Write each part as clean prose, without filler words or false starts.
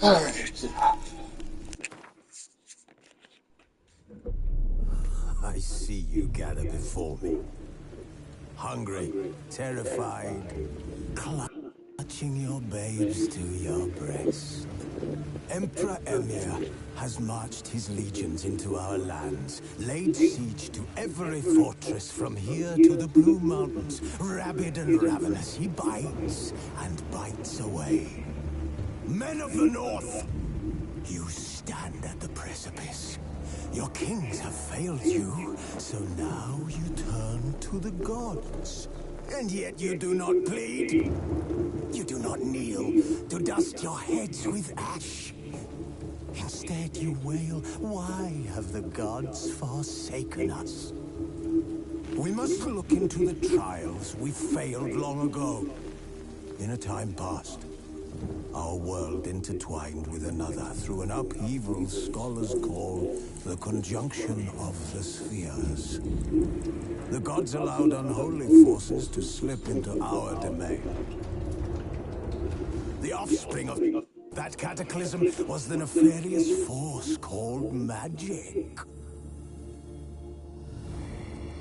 Alright. I see you gather before me. Hungry, terrified, clutching your babes to your breast. Emperor Emir has marched his legions into our lands, laid siege to every fortress from here to the Blue Mountains. Rabid and ravenous, he bites and bites away. Men of the North, you stand at the precipice. Your kings have failed you, so now you turn to the gods. And yet you do not plead. You do not kneel to dust your heads with ash. Instead you wail, why have the gods forsaken us? We must look into the trials we failed long ago. In a time past, our world intertwined with another through an upheaval scholars call the conjunction of the spheres. The gods allowed unholy forces to slip into our domain. The offspring of that cataclysm was the nefarious force called magic.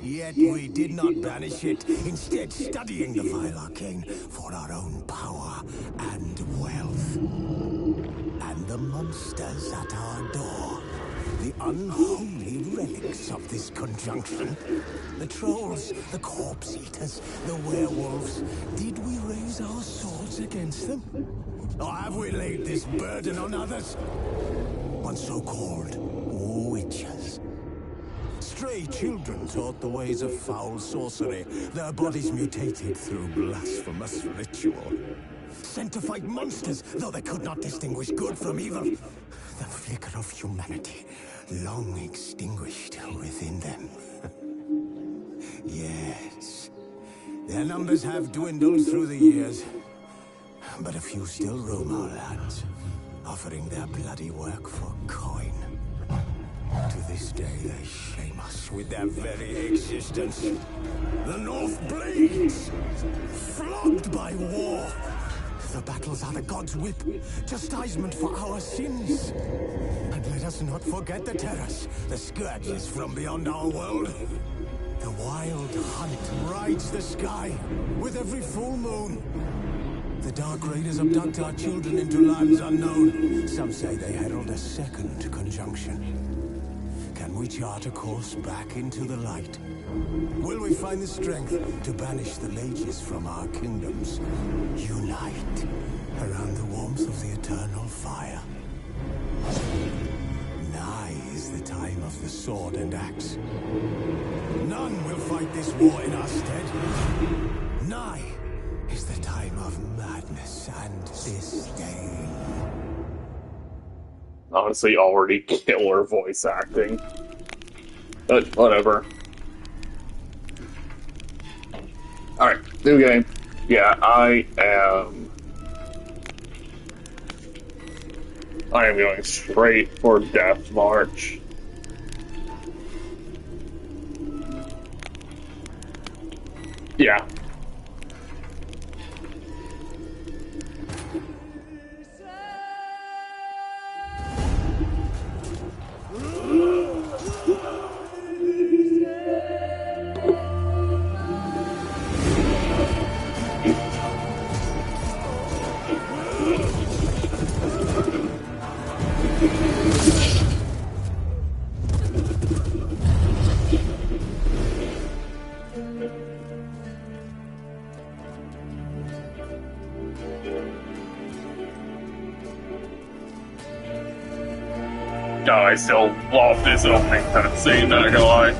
Yet we did not banish it, instead studying the vile arcane for our own power and wealth. And the monsters at our door, the unholy relics of this conjunction, the trolls, the corpse eaters, the werewolves, did we raise our swords against them? Or have we laid this burden on others? On so-called witches. Stray children taught the ways of foul sorcery, their bodies mutated through blasphemous ritual. Sent to fight monsters, though they could not distinguish good from evil. The flicker of humanity, long extinguished within them. Yes, their numbers have dwindled through the years, but a few still roam our lands, offering their bloody work for coin. To this day, they shame us with their very existence. The North bleeds, flogged by war. The battles are the gods' whip, chastisement for our sins. And let us not forget the terrors, the scourges from beyond our world. The wild hunt rides the sky with every full moon. The Dark Raiders abduct our children into lands unknown. Some say they herald a second conjunction. Can we chart a course back into the light? Will we find the strength to banish the mages from our kingdoms? Unite around the warmth of the eternal fire. Nigh is the time of the sword and axe. None will fight this war in our stead. Nigh is the time of madness and disdain. Honestly, already killer voice acting. But whatever. Alright, new game. Yeah, I am going straight for Death March. Yeah. No, I still love this opening cutscene, not gonna lie.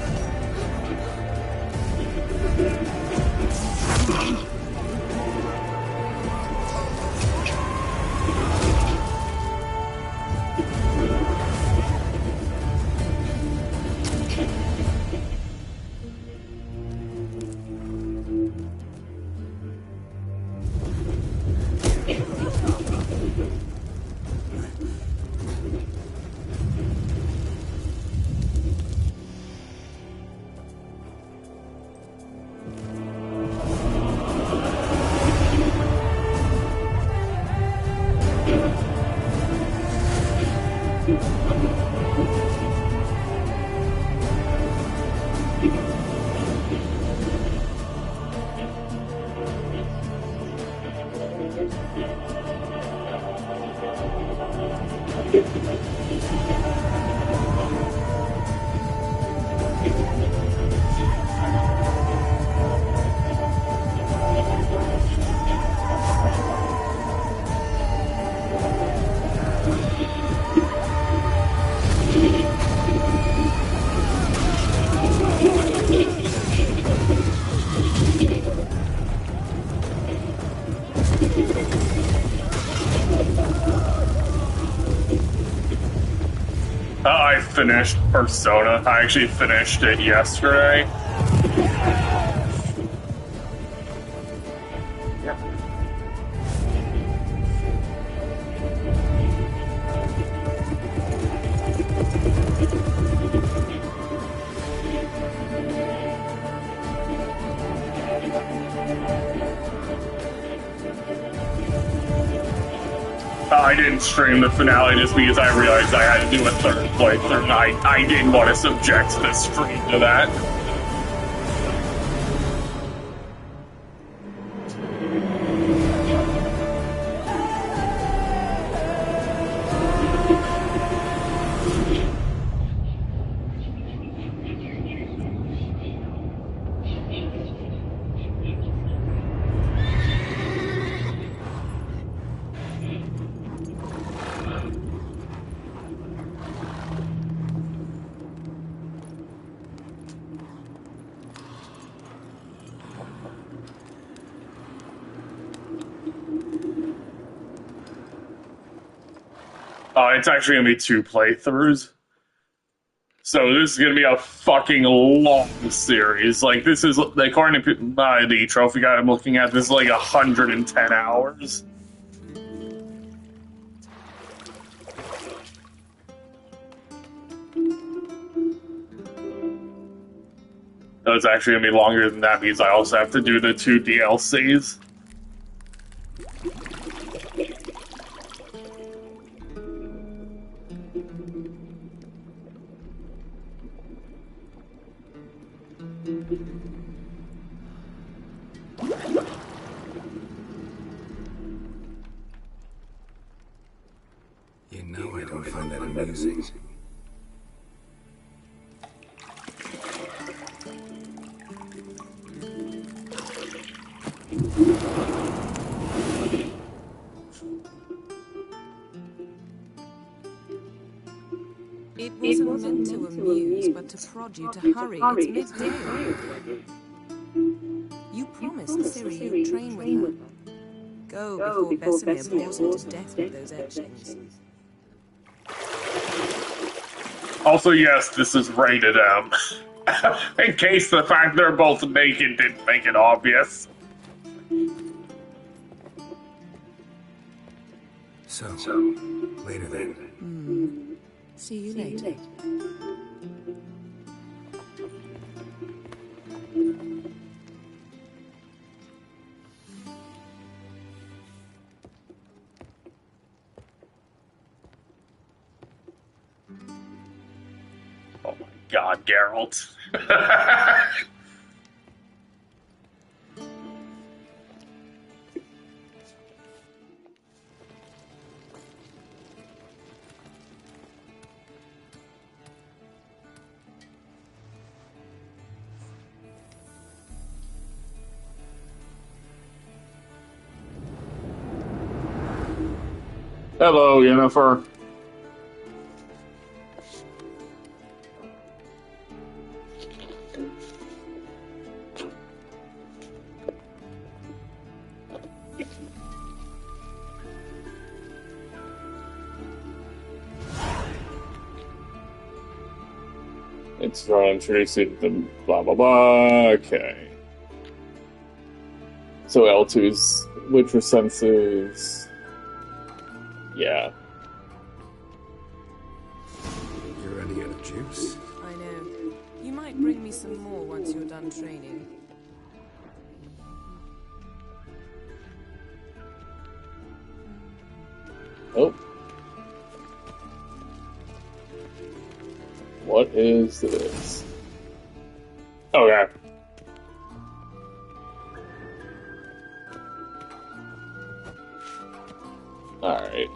finished Persona. I actually finished it yesterday. I didn't stream the finale just because I realized I had to do a third playthrough, and I didn't want to subject the stream to that. It's actually going to be 2 playthroughs. So this is going to be a fucking long series. Like, this is, according to the trophy guide I'm looking at, this is like 110 hours. So it's actually going to be longer than that because I also have to do the 2 DLCs. You know I don't find that amusing. It wasn't meant to amuse, but to prod you to hurry. It's midday. You promised Ciri you'd train with her. Go before Vesemir bores her to death with those etchings. Also, yes, this is rated M. In case the fact they're both naked didn't make it obvious. So later then. See you later. Oh my god, Geralt. Hello, Yennefer. It's for introducing the blah blah blah. Okay. So L2's Witcher senses. Yeah. You're running out of juice. I know. You might bring me some more once you're done training. Oh. What is this? Oh, yeah. Alright.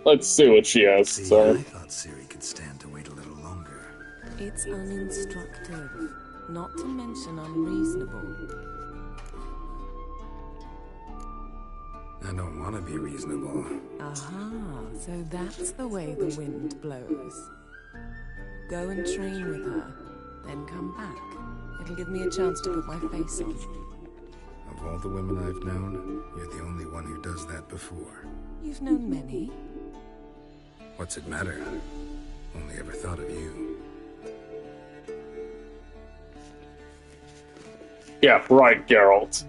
Let's see what she has. See, Sorry. I thought Ciri could stand to wait a little longer. It's uninstructive, not to mention unreasonable. I don't want to be reasonable. Aha, so that's the way the wind blows. Go and train with her, then come back. It'll give me a chance to put my face on. Of all the women I've known, you're the only one who does that before. You've known many. What's it matter? Only ever thought of you. Yeah, right, Geralt.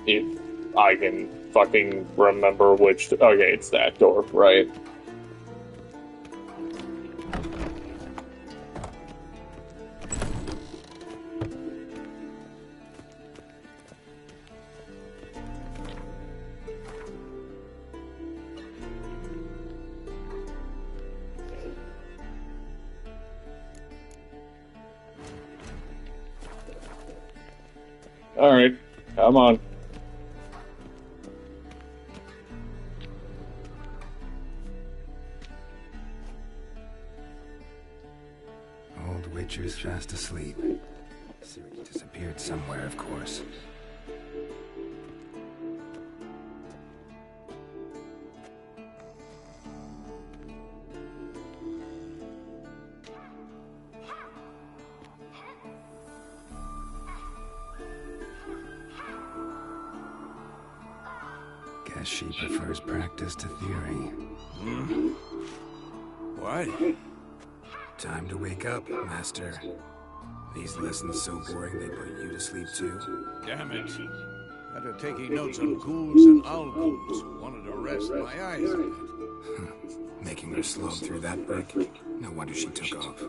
If I can fucking remember which... Okay, it's that door, right? Alright, come on. Old Witcher's fast asleep. Ciri disappeared somewhere, of course. Guess she prefers practice to theory. What? Time to wake up, Master. These lessons so boring they put you to sleep too. Damn it. After taking notes on ghouls and owl-ghouls, wanted to rest my eyes on it. Making her slow through that brick. No wonder she took off.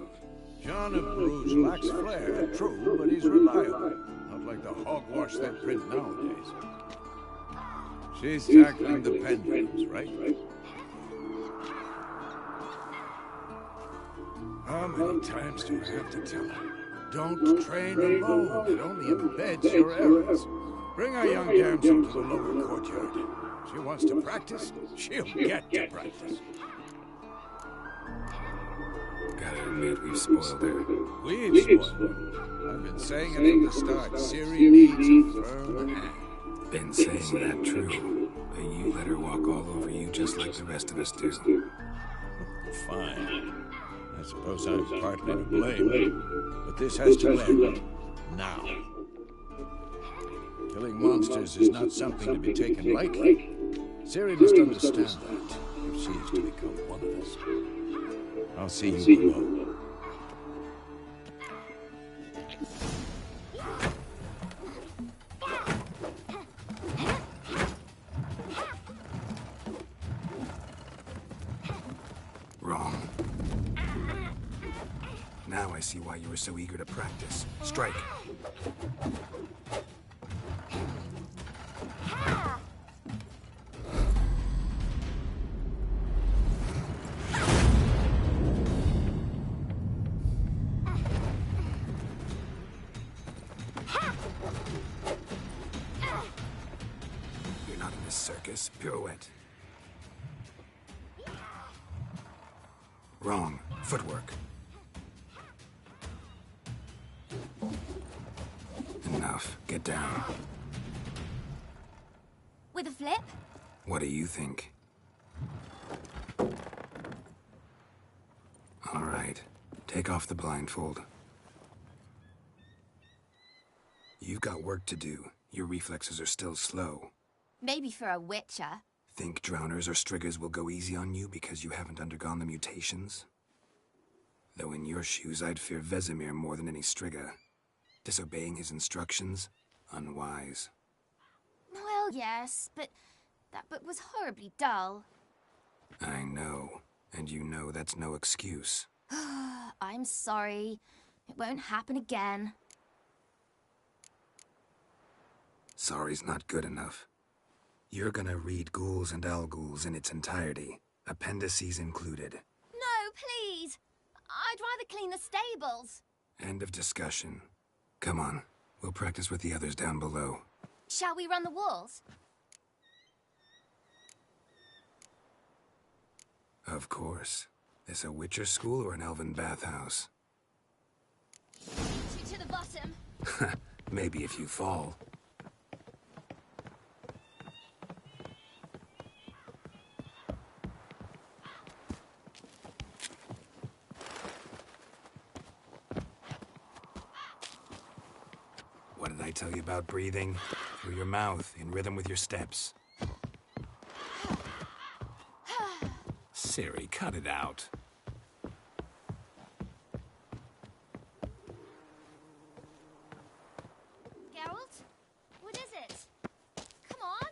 John of Bruges lacks flair, true, but he's reliable. Not like the hogwash they print nowadays. She's tackling the pendulums, right? How many times do I have to tell her? Don't train alone. It only embeds your errors. Bring our young damsel to the lower courtyard. She wants to practice, she'll get to practice. Gotta admit, we've spoiled her. We've spoiled her. I've been saying it from the start. Ciri needs a firm hand. Been saying that true, but you let her walk all over you just like the rest of us do. Fine. I suppose I'm partly to blame, but this has to end now. Killing monsters is not something to be taken lightly. Ciri must understand that if she is to become one of us. I'll see you below. Wrong. Now I see why you were so eager to practice. Strike. You're not in a circus. Pirouette. Wrong. Footwork. Enough. Get down. With a flip? What do you think? All right. Take off the blindfold. You've got work to do. Your reflexes are still slow. Maybe for a witcher. Think drowners or striggers will go easy on you because you haven't undergone the mutations? Though in your shoes, I'd fear Vesemir more than any strigger. Disobeying his instructions? Unwise. Well, yes, but that book was horribly dull. I know. And you know that's no excuse. I'm sorry. It won't happen again. Sorry's not good enough. You're gonna read Ghouls and Owl-Ghouls in its entirety, appendices included. No, please! I'd rather clean the stables. End of discussion. Come on, we'll practice with the others down below. Shall we run the walls? Of course. This a Witcher school or an elven bathhouse? To the bottom. Maybe if you fall. What did I tell you about breathing? Through your mouth, in rhythm with your steps. Ciri, cut it out. Geralt? What is it? Come on!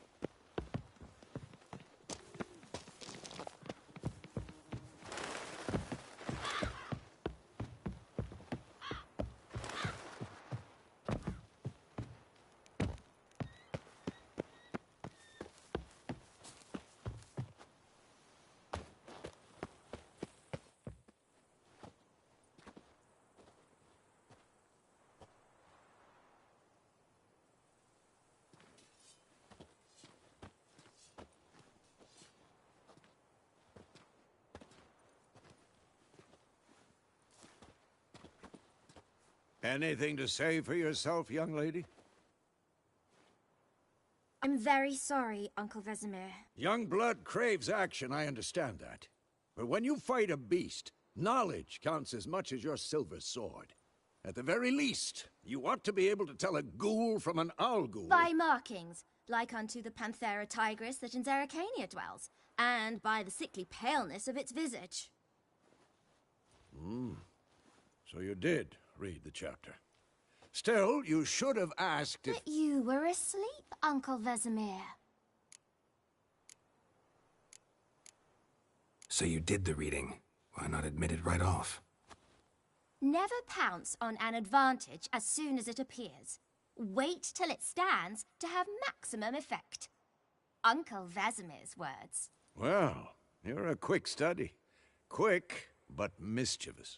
Anything to say for yourself, young lady? I'm very sorry, Uncle Vesemir. Young blood craves action, I understand that. But when you fight a beast, knowledge counts as much as your silver sword. At the very least, you ought to be able to tell a ghoul from an owl ghoul. By markings, like unto the Panthera tigris that in Zerrikania dwells, and by the sickly paleness of its visage. So you did read the chapter. Still, you should have asked if... But you were asleep, Uncle Vesemir. So you did the reading. Why not admit it right off? Never pounce on an advantage as soon as it appears. Wait till it stands to have maximum effect. Uncle Vesemir's words. Well, you're a quick study. Quick, but mischievous.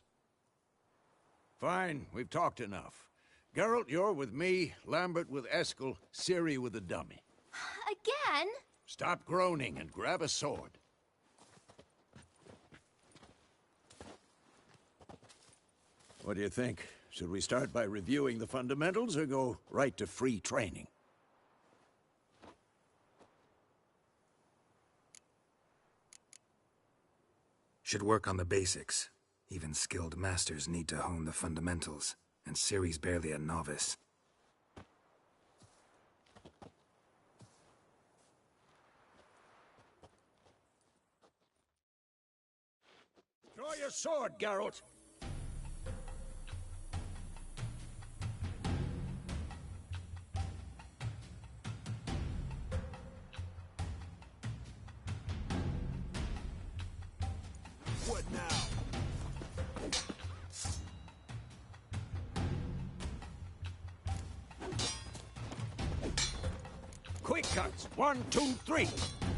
Fine, we've talked enough. Geralt, you're with me, Lambert with Eskel, Ciri with the dummy. Again? Stop groaning and grab a sword. What do you think? Should we start by reviewing the fundamentals or go right to free training? Should work on the basics. Even skilled masters need to hone the fundamentals, and Ciri's barely a novice. Draw your sword, Geralt! What now? Quick cuts! 1, 2, 3!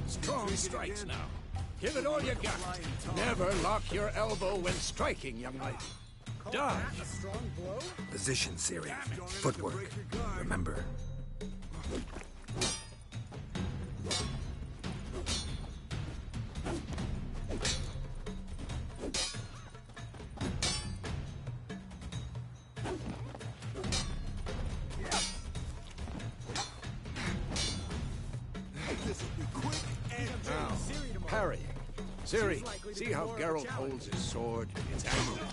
Strong strikes now. Give it all you got. Never lock your elbow when striking, young lady. Dodge! Position, Ciri. Footwork. Remember. Now, parrying. Ciri, see how Geralt holds his sword? It's angry.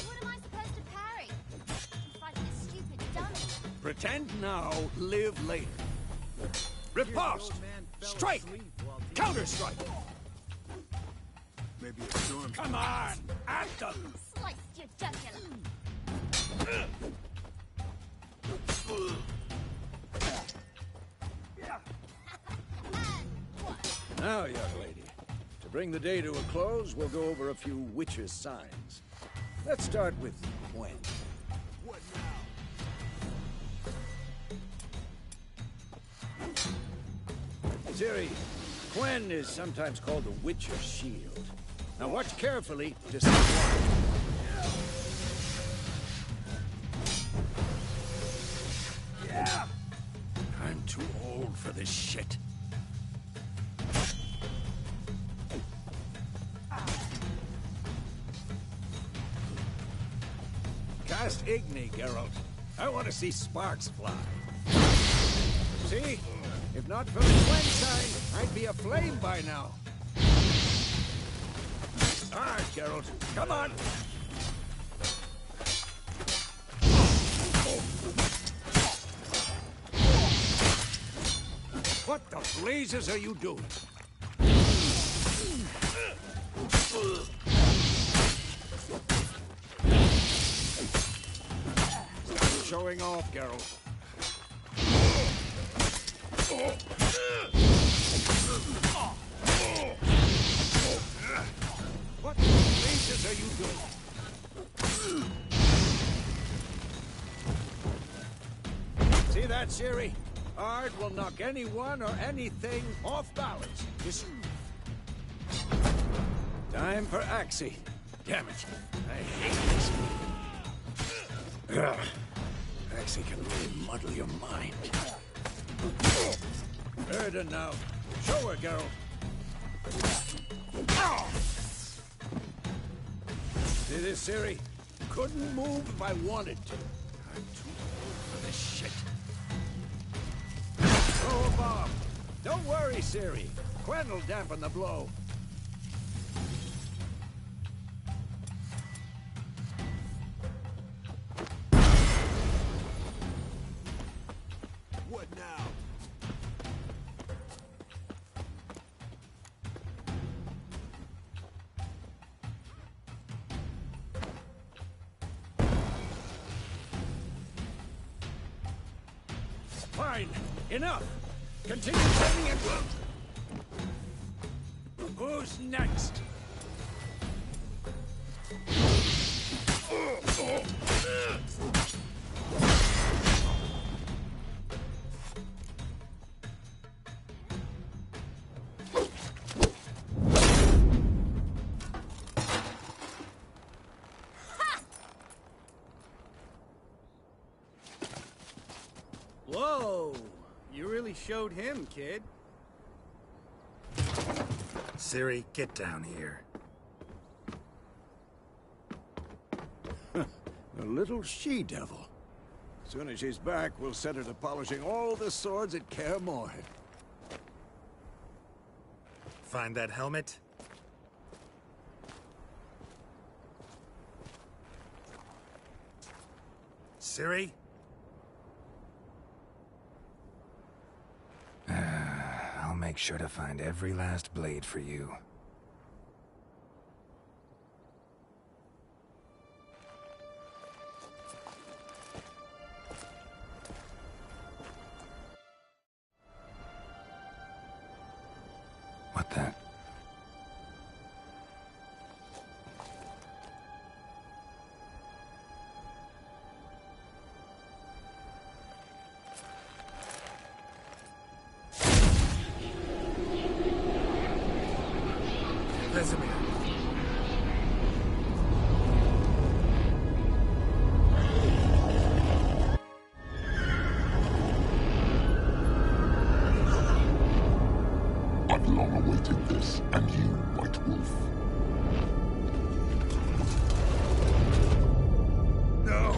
What am I supposed to parry? I'm fighting a stupid dummy. Pretend now, live later. Riposte! Strike! Counter-strike! Maybe a storm. Come on! At them! Sliced your jugular. Now, young lady, to bring the day to a close, we'll go over a few witches' signs. Let's start with Gwen. What now? Ciri, Gwen is sometimes called the Witcher's Shield. Now watch carefully to see why. Yeah! I'm too old for this shit. Cast Igni, Geralt. I want to see sparks fly. See? If not for the Gwen sign, I'd be aflame by now. All right, Geralt. Come on. What the blazes are you doing? showing off, Geralt. What blazes are you doing? See that, Ciri? Art will knock anyone or anything off balance. Just... Time for Axii. Damn it. I hate this. Ugh. Axii can really muddle your mind. Erden now. Show her, Geralt. See this, Ciri? Couldn't move if I wanted to. I'm too old for this shit. Throw a bomb. Don't worry, Ciri. Quen will dampen the blow. What now? Fine. Enough. Continue training and... Who's next? Whoa! You really showed him, kid. Ciri, get down here. A little she-devil. Soon as she's back, we'll set her to polishing all the swords at Kaer Morhen. Find that helmet? Ciri? I'll make sure to find every last blade for you. What the? Vesemir. I've long awaited this, and you, White Wolf. No!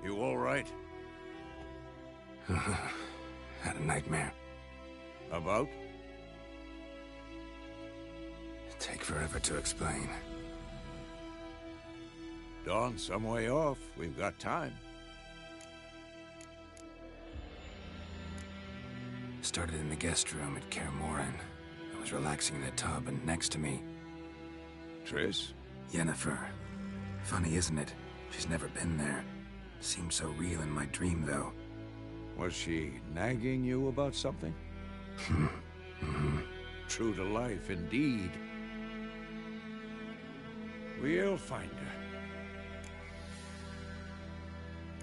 You all right? Had a nightmare. About? Take forever to explain. Dawn's some way off. We've got time. Started in the guest room at Kaer Morhen. I was relaxing in the tub, and next to me, Triss? Yennefer. Funny, isn't it? She's never been there. Seemed so real in my dream, though. Was she nagging you about something? True to life, indeed. We'll find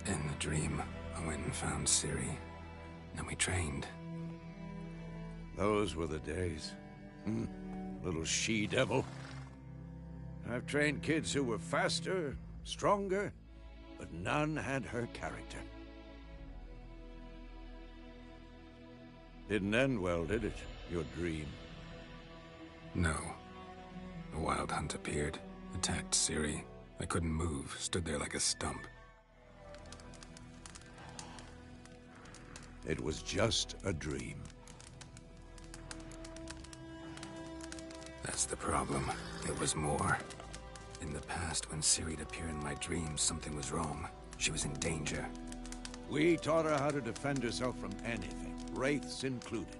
her. In the dream, Owen found Ciri. And we trained. Those were the days. Little she-devil. I've trained kids who were faster, stronger, but none had her character. Didn't end well, did it? Your dream? No. A wild hunt appeared, Attacked Ciri. I couldn't move, stood there like a stump. It was just a dream. That's the problem. It was more. In the past, when Ciri'd appear in my dreams, something was wrong. She was in danger. We taught her how to defend herself from anything, wraiths included.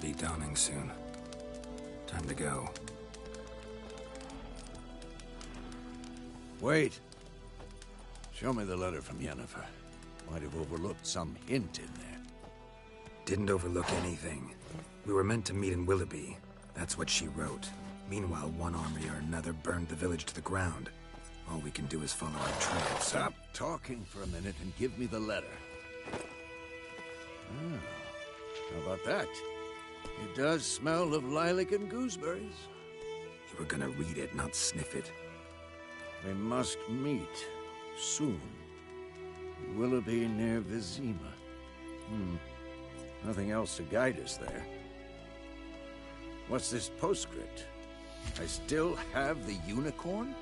Be dawning soon. Time to go. Wait. Show me the letter from Yennefer. Might have overlooked some hint in there. Didn't overlook anything. We were meant to meet in Willoughby. That's what she wrote. Meanwhile, one army or another burned the village to the ground. All we can do is follow our trail, so... Stop talking for a minute and give me the letter. How about that? It does smell of lilac and gooseberries. You were gonna read it, not sniff it. We must meet soon. Willoughby near Vizima. Nothing else to guide us there. What's this postscript? I still have the unicorn?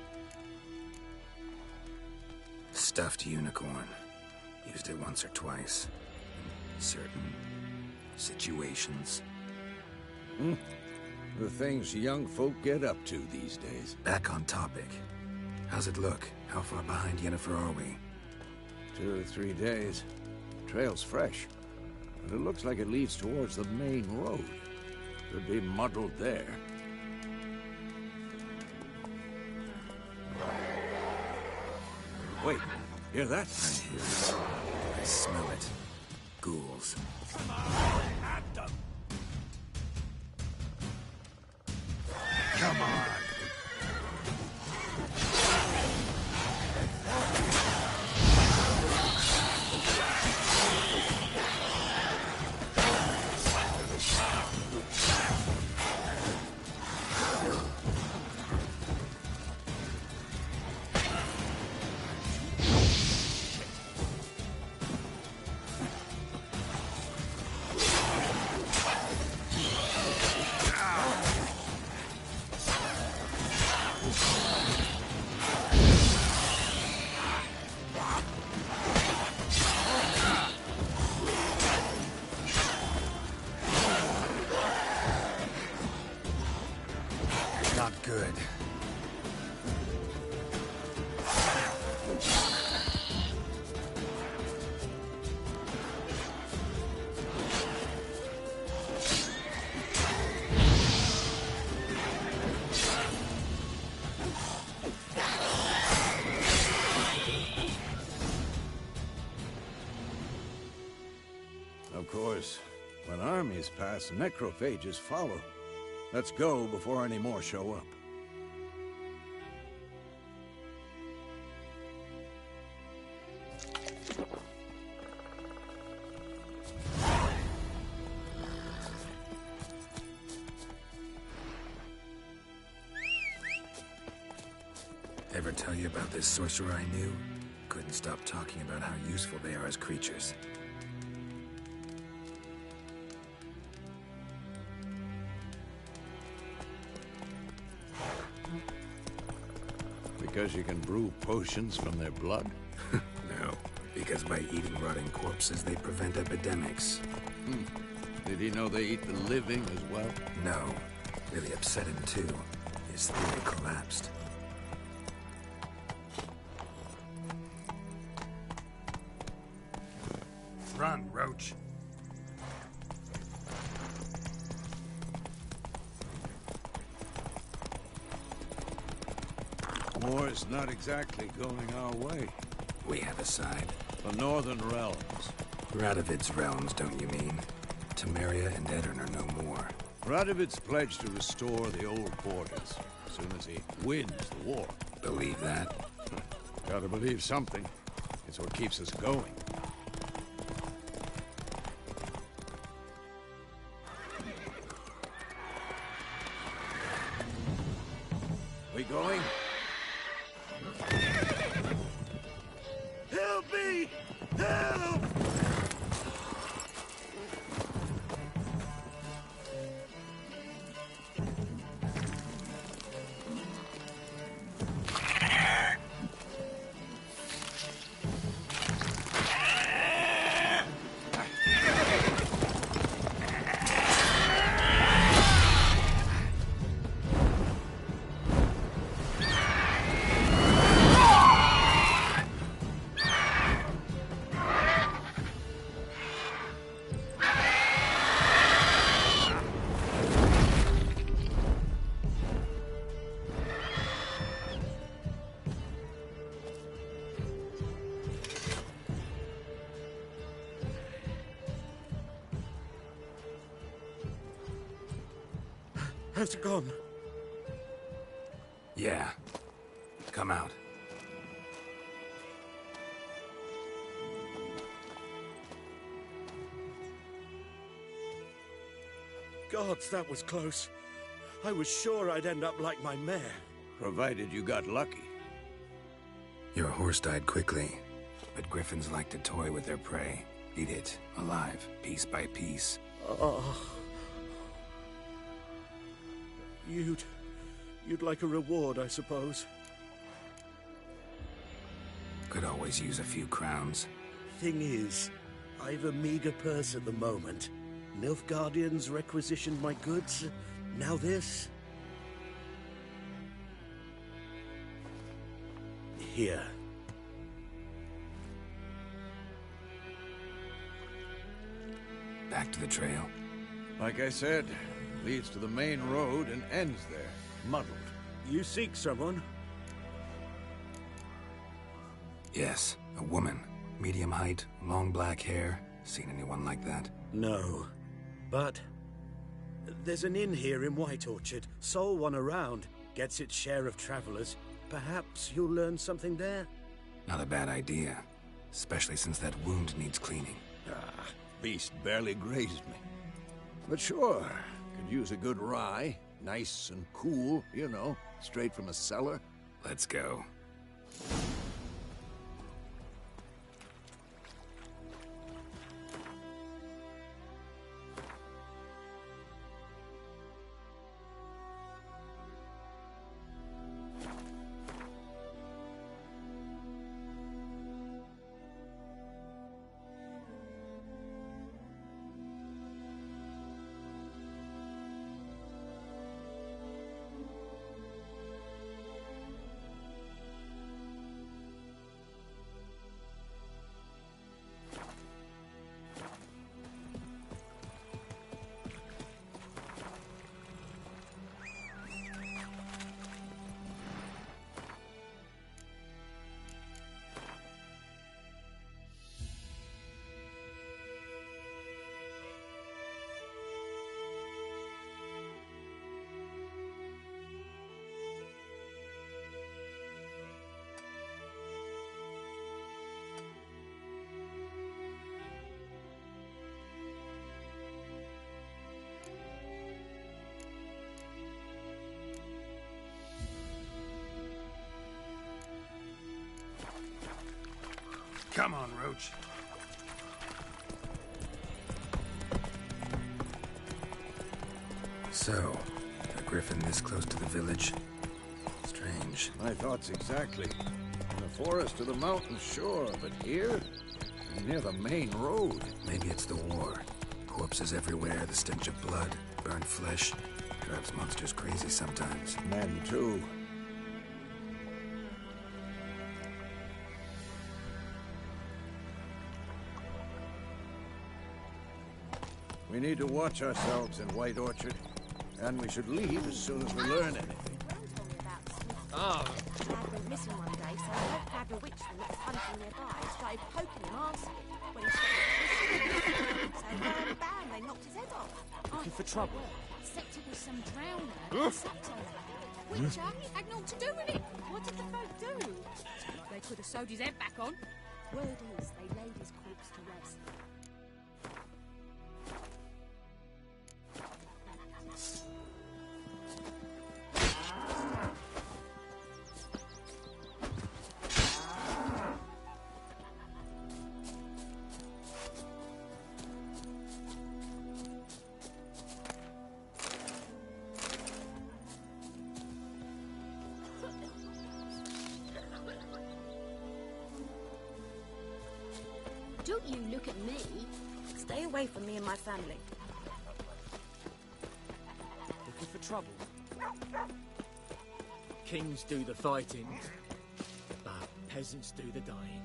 Stuffed unicorn. Used it once or twice. In certain situations. The things young folk get up to these days. Back on topic. How's it look? How far behind Yennefer are we? 2 or 3 days. Trail's fresh. But it looks like it leads towards the main road. Could be muddled there. Wait, hear that? I hear it. I smell it. Ghouls. Come on! Not good. Of course, when armies pass, necrophages follow. Let's go before any more show up. Ever tell you about this sorcerer I knew? Couldn't stop talking about how useful they are as creatures. Because you can brew potions from their blood? No, because by eating rotting corpses, they prevent epidemics. Did he know they eat the living as well? No, really upset him too. His theory collapsed. Run, Roach. War's not exactly going our way. We have a side. The Northern Realms. Radovid's realms, don't you mean? Temeria and Edirn are no more. Radovid's pledged to restore the old borders as soon as he wins the war. Believe that? Gotta believe something. It's what keeps us going. We going? Help me! Help! Has it gone? Yeah. Come out. Gods, that was close. I was sure I'd end up like my mare. Provided you got lucky. Your horse died quickly, but griffins like to toy with their prey. Eat it, alive, piece by piece. Oh. You'd like a reward, I suppose. Could always use a few crowns. Thing is, I've a meager purse at the moment. Nilfgaardians requisitioned my goods. Now this. Here. Back to the trail. Like I said, leads to the main road and ends there, muddled. You seek someone? Yes, a woman. Medium height, long black hair. Seen anyone like that? No. But there's an inn here in White Orchard. Sole one around. Gets its share of travelers. Perhaps you'll learn something there? Not a bad idea. Especially since that wound needs cleaning. Ah, beast barely grazed me. But sure, could use a good rye. Nice and cool, you know, straight from a cellar. Let's go. Come on, Roach. So, a griffin this close to the village? Strange. My thoughts exactly. In the forest or the mountains, sure, but here? Near the main road. Maybe it's the war. Corpses everywhere, the stench of blood, burnt flesh. Drives monsters crazy sometimes. Men, too. We need to watch ourselves in White Orchard. And we should leave as soon as we learn anything. Oh. Dad went missing one day, so I went to have a witch from the country nearby and started poking him arsehole when he started so bam, they knocked his head off. Looking for trouble? Except it was some drowner. Witcher, had naught to do with it. What did the folk do? They could have sewed his head back on. Word is, they laid his corpse to rest. Don't you look at me. Stay away from me and my family. Looking for trouble? Kings do the fighting, but peasants do the dying.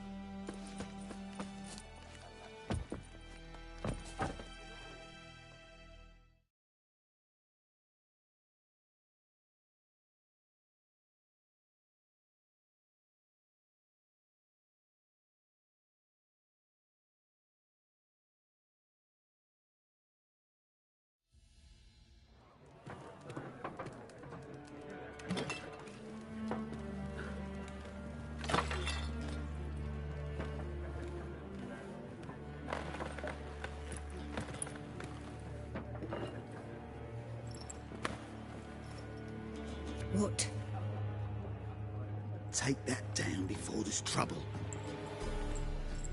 What? Take that down before there's trouble.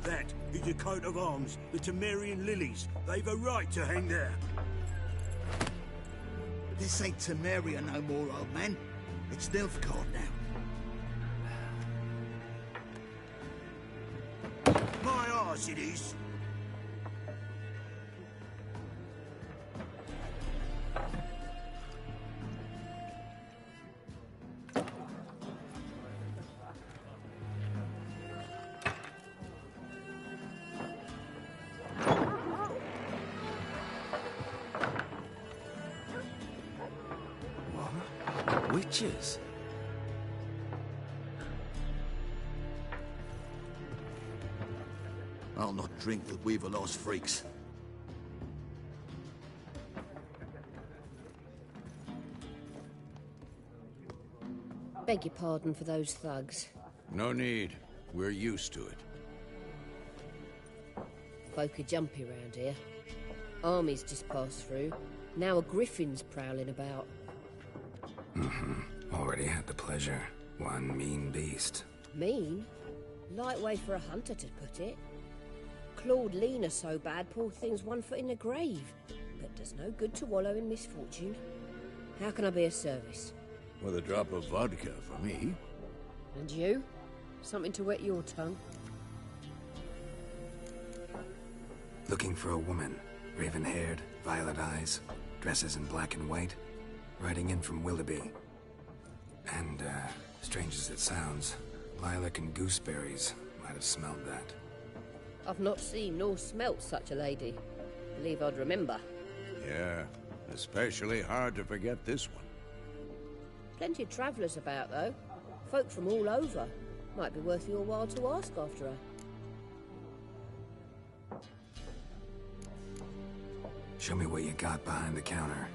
That is a coat of arms, the Temerian lilies. They've a right to hang there. This ain't Temeria no more, old man. It's Nilfgaard now. My arse it is. Witches? I'll not drink with Weaverlost freaks. Beg your pardon for those thugs. No need. We're used to it. Folk are jumpy round here. Armies just passed through. Now a griffin's prowling about. Already had the pleasure. One mean beast. Mean? Light way for a hunter to put it. Clawed Lena so bad, poor thing's 1 foot in the grave. But does no good to wallow in misfortune. How can I be of service? With a drop of vodka for me. And you? Something to wet your tongue? Looking for a woman. Raven-haired, violet eyes, dresses in black and white. Riding in from Willoughby. And, strange as it sounds, lilac and gooseberries might have smelled that. I've not seen nor smelt such a lady. Believe I'd remember. Yeah, especially hard to forget this one. Plenty of travellers about, though. Folk from all over. Might be worth your while to ask after her. Show me what you got behind the counter.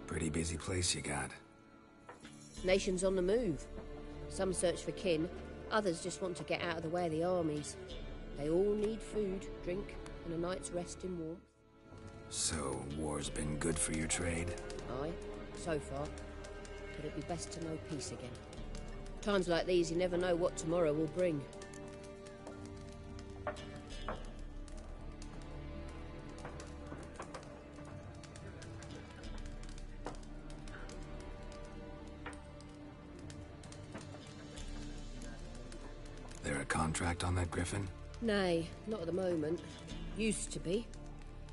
Pretty busy place you got. Nations on the move. Some search for kin, others just want to get out of the way of the armies. They all need food, drink, and a night's rest in warmth. So, war's been good for your trade? Aye, so far. But it'd be best to know peace again. Times like these, you never know what tomorrow will bring. There a contract on that griffin? Nay, not at the moment. Used to be.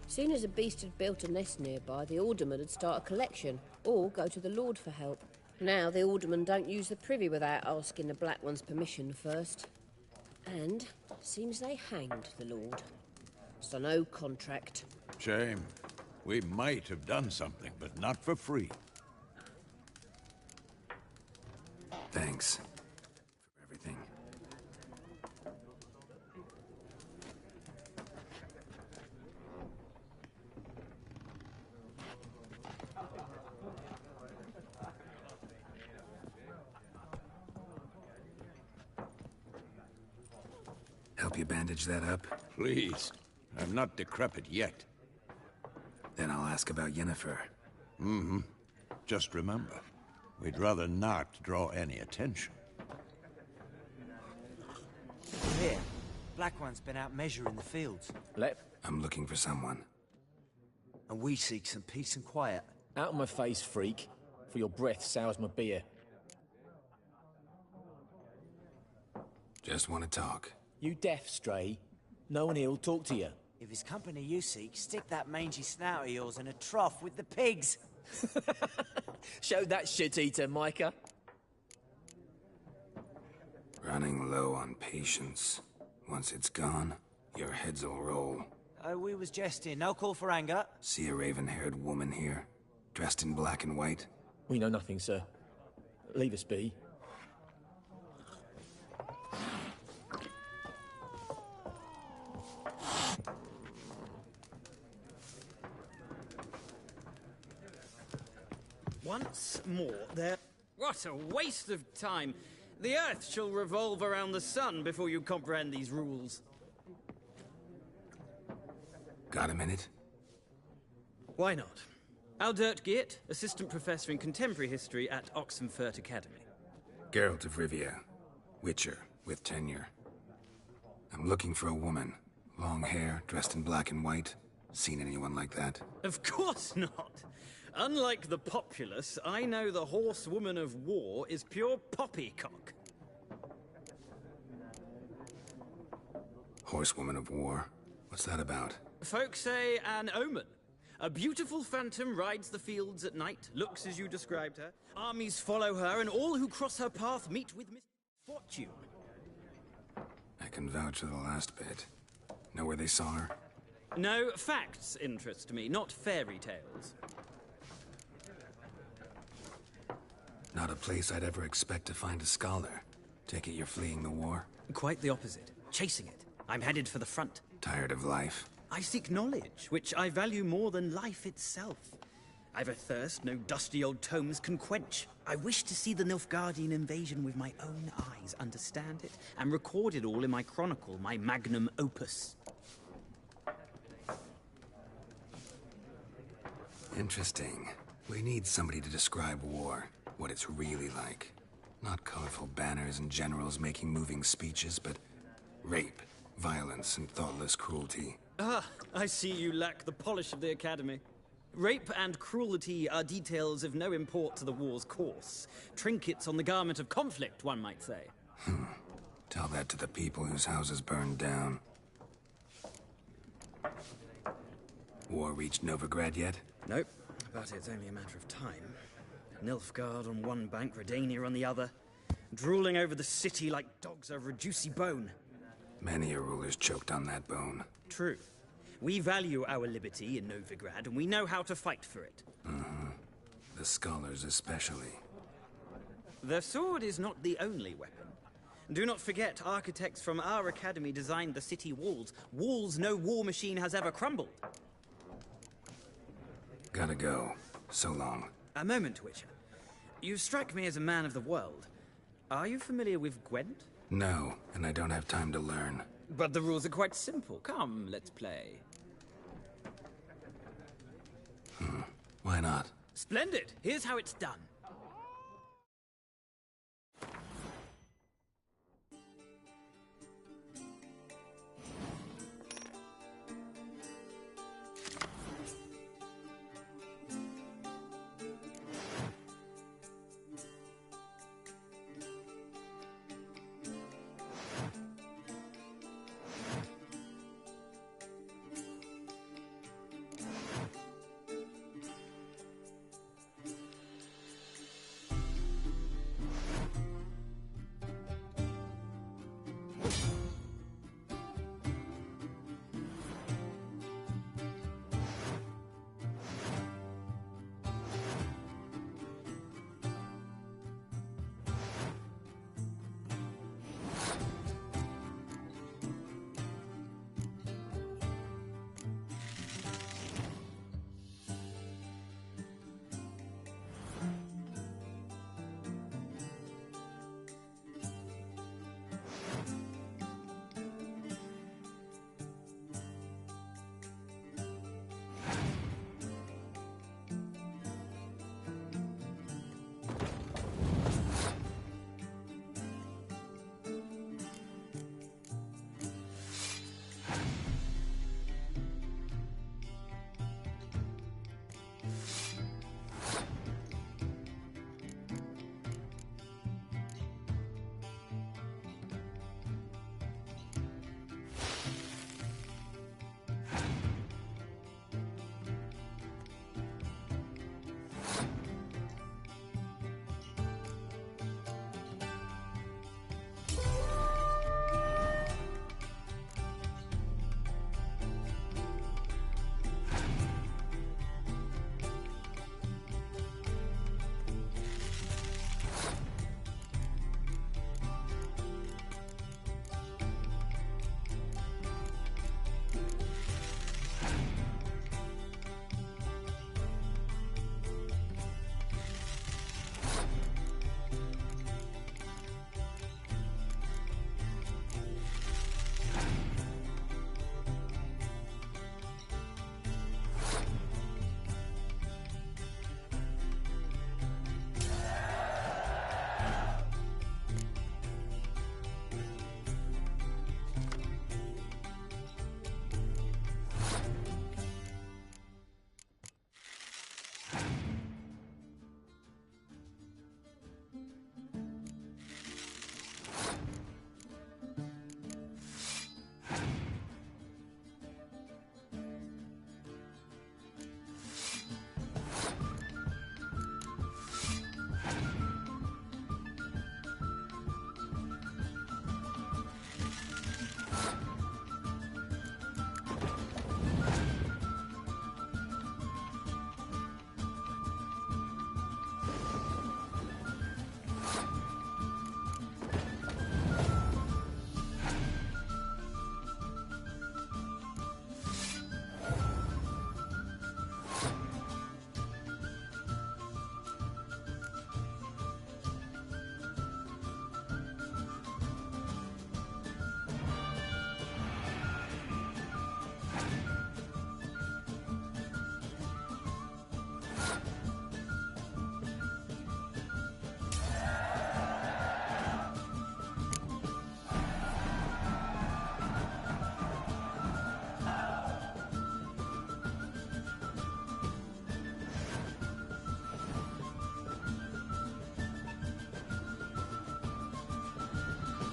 Soon as a beast had built a nest nearby, the alderman would start a collection, or go to the Lord for help. Now the aldermen don't use the privy without asking the Black One's permission first. And seems they hanged the Lord. So no contract. Shame. We might have done something, but not for free. Thanks. For everything. Help you bandage that up? Please. I'm not decrepit yet. Then I'll ask about Yennefer. Mm-hmm. Just remember, we'd rather not draw any attention. Here, Black One's been out measuring the fields. I'm looking for someone. And we seek some peace and quiet. Out of my face, freak. For your breath sours my beer. Just want to talk. You deaf, Stray? No one here will talk to you. If it's company you seek, stick that mangy snout of yours in a trough with the pigs. Show that shit-eater, Micah. Running low on patience. Once it's gone, your heads will roll. Oh, we was jesting. No call for anger. See a raven-haired woman here, dressed in black and white? We know nothing, sir. Leave us be. Once more, there... What a waste of time! The Earth shall revolve around the sun before you comprehend these rules. Got a minute? Why not? Aldert Geert, Assistant Professor in Contemporary History at Oxenfurt Academy. Geralt of Rivia, Witcher, with tenure. I'm looking for a woman. Long hair, dressed in black and white. Seen anyone like that? Of course not! Unlike the populace, I know the horsewoman of war is pure poppycock. Horsewoman of war? What's that about? Folk say an omen. A beautiful phantom rides the fields at night, looks as you described her. Armies follow her, and all who cross her path meet with misfortune. I can vouch for the last bit. Know where they saw her? No, facts interest me, not fairy tales. Not a place I'd ever expect to find a scholar. Take it you're fleeing the war? Quite the opposite. Chasing it. I'm headed for the front. Tired of life? I seek knowledge, which I value more than life itself. I've a thirst no dusty old tomes can quench. I wish to see the Nilfgaardian invasion with my own eyes, understand it, and record it all in my chronicle, my magnum opus. Interesting. We need somebody to describe war, what it's really like. Not colorful banners and generals making moving speeches, but rape, violence, and thoughtless cruelty. Ah, I see you lack the polish of the Academy. Rape and cruelty are details of no import to the war's course. Trinkets on the garment of conflict, one might say. Tell that to the people whose houses burned down. War reached Novigrad yet? Nope, but it's only a matter of time. Nilfgaard on one bank, Redania on the other, drooling over the city like dogs over a juicy bone. Many a ruler's choked on that bone. True. We value our liberty in Novigrad, and we know how to fight for it. The scholars especially. The sword is not the only weapon. Do not forget, architects from our academy designed the city walls. Walls no war machine has ever crumbled. Gotta go. So long. A moment, Witcher. You strike me as a man of the world. Are you familiar with Gwent? No, and I don't have time to learn. But the rules are quite simple. Come, let's play. Why not? Splendid! Here's how it's done.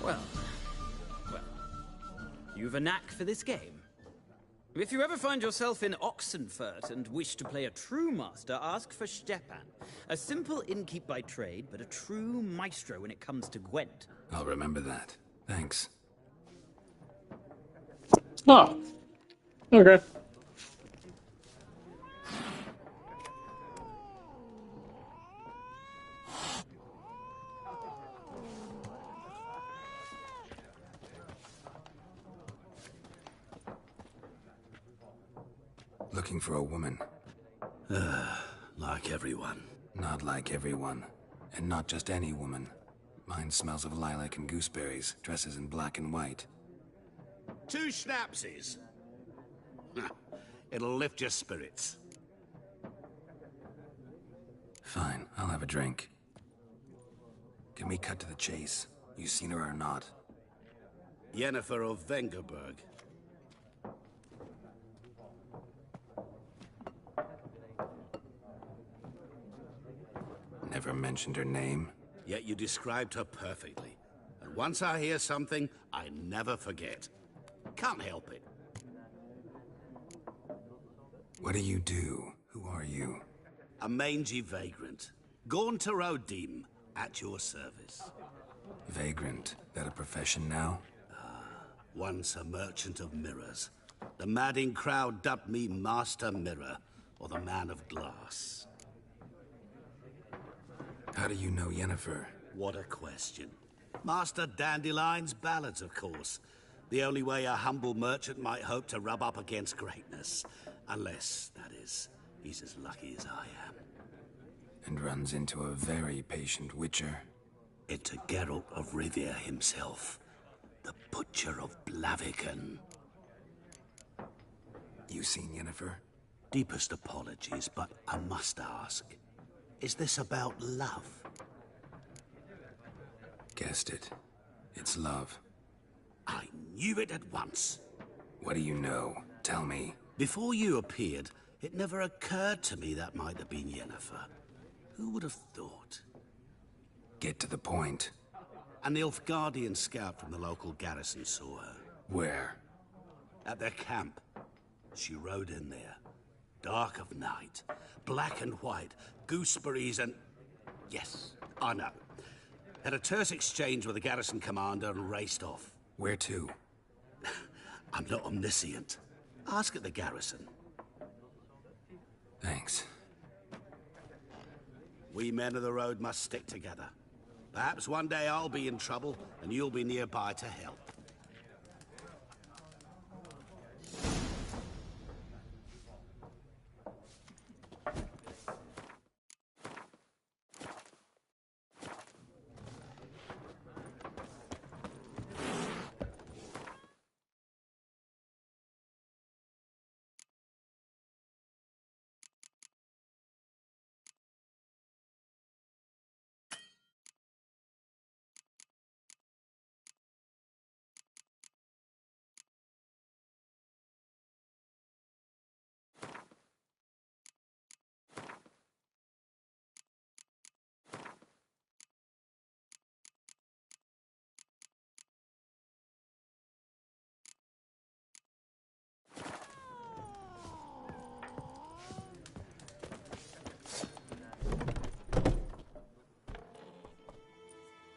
Well, you've a knack for this game. If you ever find yourself in Oxenfurt and wish to play a true master, ask for Stepan. A simple innkeep by trade, but a true maestro when it comes to Gwent. I'll remember that. Thanks. Oh. Okay. Looking for a woman. Like everyone. Not like everyone. And not just any woman. Mine smells of lilac and gooseberries, dresses in black and white. 2 schnapsies. It'll lift your spirits. Fine, I'll have a drink. Can we cut to the chase? You seen her or not? Yennefer of Vengerberg. Never mentioned her name. Yet you described her perfectly. And once I hear something, I never forget. Can't help it. What do you do? Who are you? A mangy vagrant. Gaunter Odim, at your service. Vagrant. That a profession now? Once a merchant of mirrors. The madding crowd dubbed me Master Mirror, or the Man of Glass. How do you know Yennefer? What a question. Master Dandelion's ballads, of course. The only way a humble merchant might hope to rub up against greatness. Unless, that is, he's as lucky as I am. And runs into a very patient witcher. Into Geralt of Rivia himself. The Butcher of Blaviken. You seen Yennefer? Deepest apologies, but I must ask. Is this about love? Guessed it. It's love. I knew it at once. What do you know? Tell me. Before you appeared, it never occurred to me that might have been Yennefer. Who would have thought? Get to the point. An Nilfgaardian scout from the local garrison saw her. Where? At their camp. She rode in there. Dark of night. Black and white. Gooseberries and... Yes, I know. Had a terse exchange with the garrison commander and raced off. Where to? I'm not omniscient. Ask at the garrison. Thanks. We men of the road must stick together. Perhaps one day I'll be in trouble and you'll be nearby to help.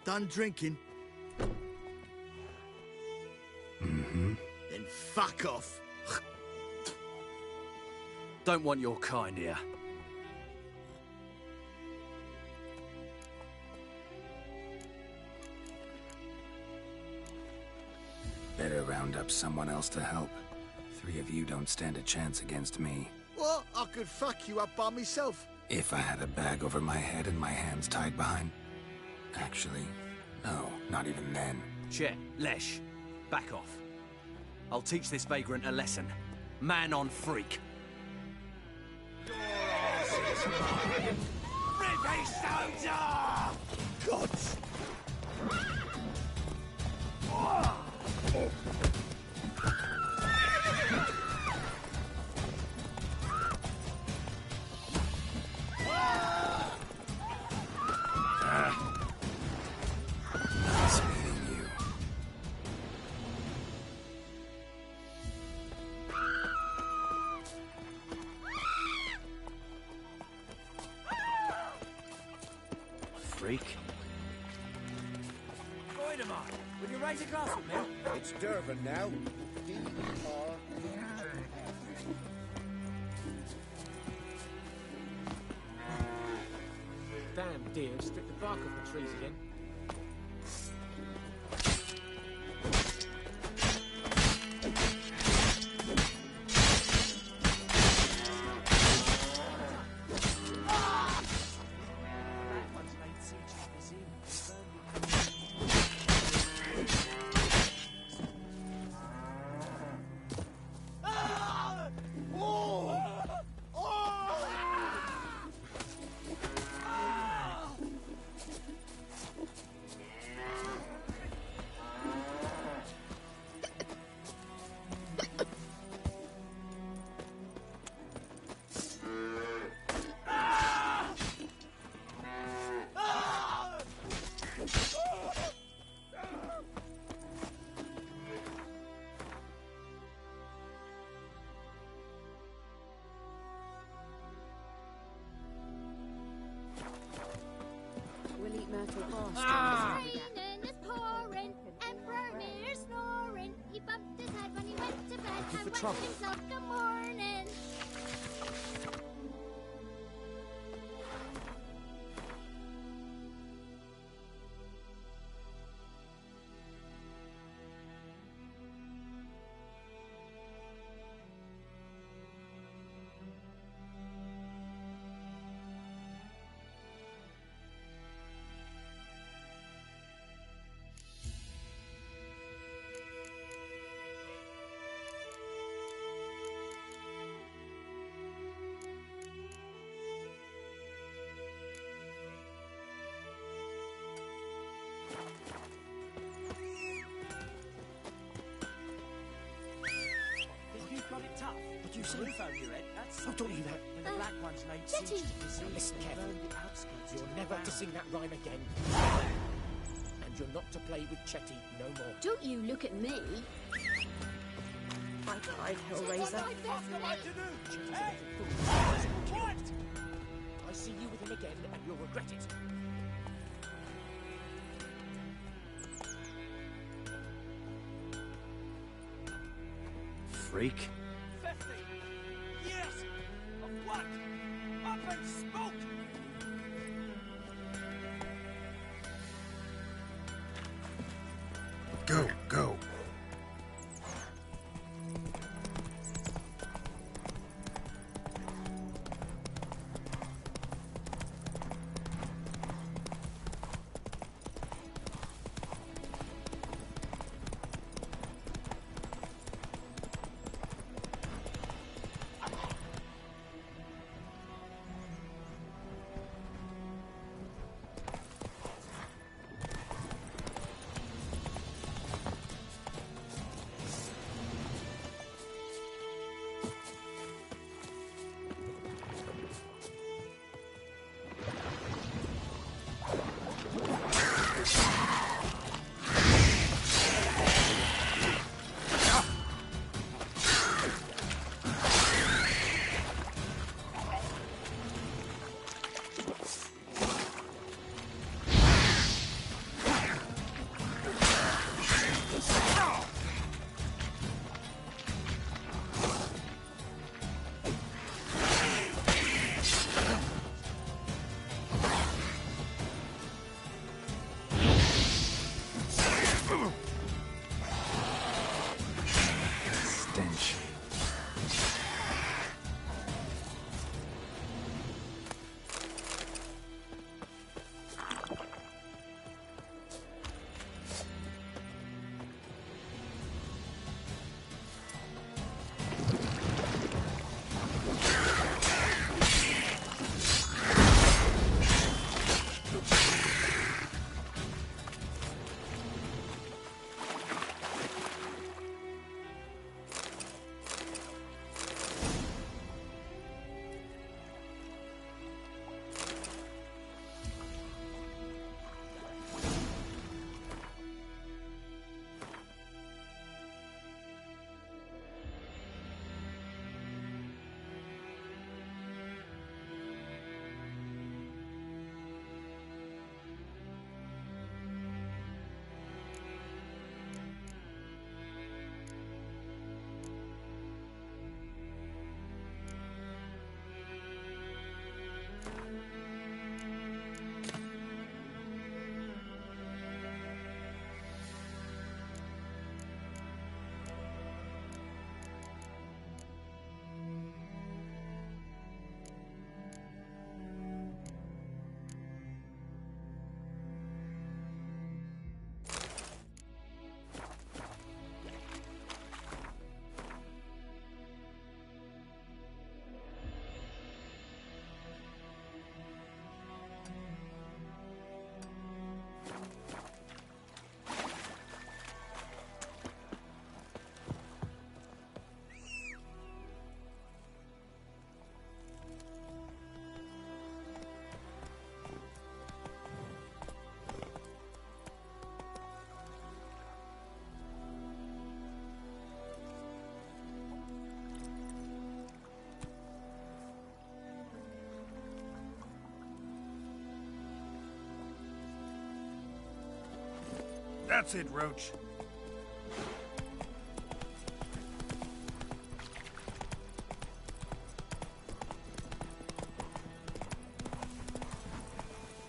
Done drinking? Mm-hmm. Then fuck off. Don't want your kind here. Better round up someone else to help. 3 of you don't stand a chance against me. What? I could fuck you up by myself. If I had a bag over my head and my hands tied behind... Actually, no, not even then. Chet, Lesh, back off. I'll teach this vagrant a lesson. Man on freak. Your ass is mine. Rip his stones off! Gods! Nice meeting you. freak. Voidemar, will you raise a glass with me? It's Durban now. Damn deer, stripped the bark off the trees again. We'll eat myrtle past. Raining is pouring, Emperor Mir snoring. He bumped his head when he went to bed and went himself the morning. You've got it tough. What do you say? Roof over your head, that's Oh, don't do that. when the black ones laid Jetty. siege to the sea. Now listen they carefully. burned the outskirts You're to the never to ground. sing that rhyme again. And you're not to play with Chetty no more. Don't you look at me. I died, Hellraiser. I see you with him again, and you'll regret it. Freak. 50 years of what? Up in smoke! Go, go. That's it, Roach.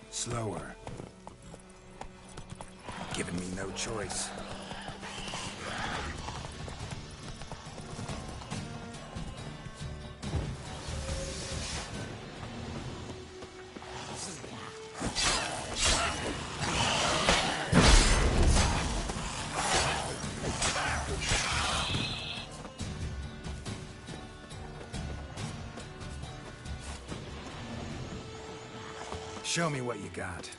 Slower. Giving me no choice. Show me what you got.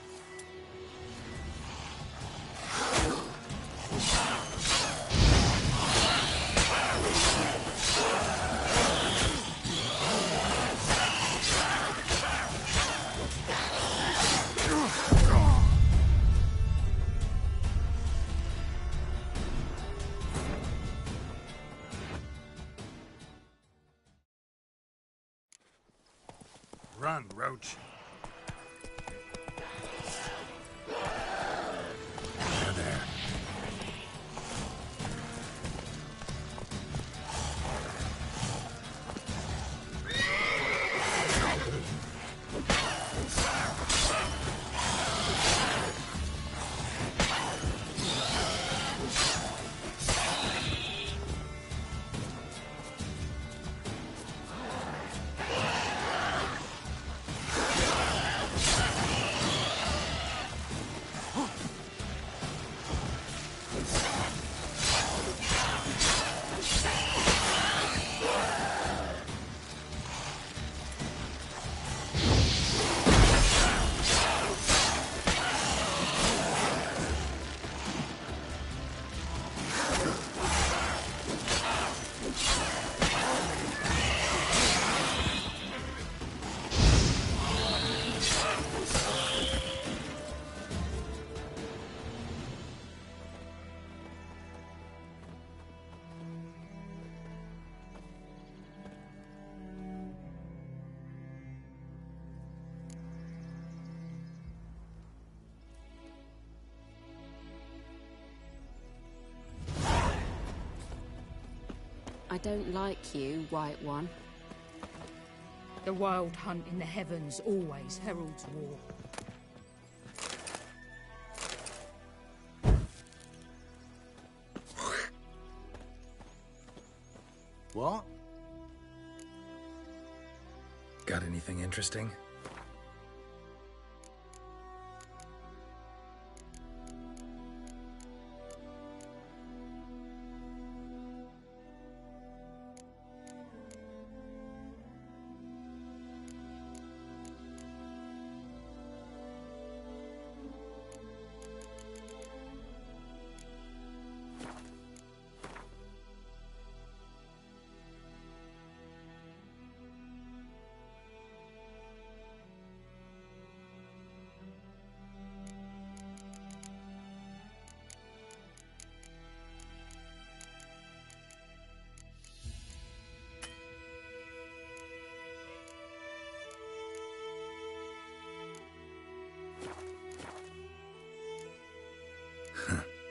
Run, Roach. There, there. I don't like you, White One. The wild hunt in the heavens always heralds war. What? Got anything interesting?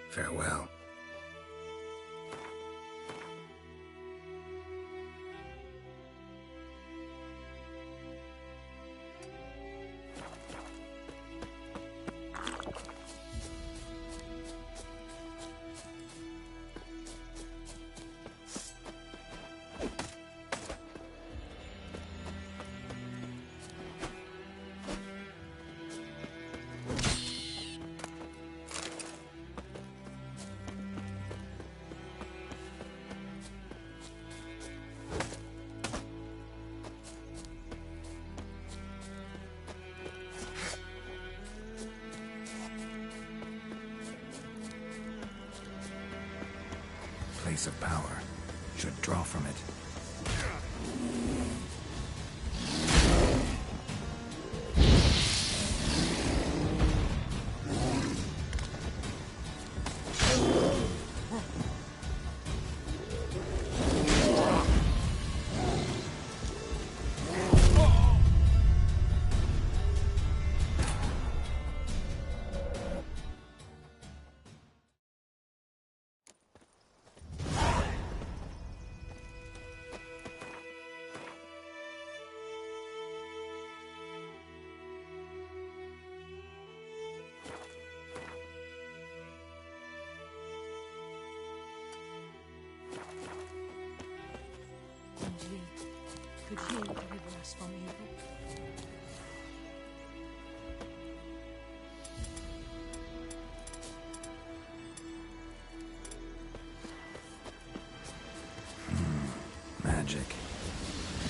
Farewell. Place of power. Should draw from it. could you deliver us from evil? Magic.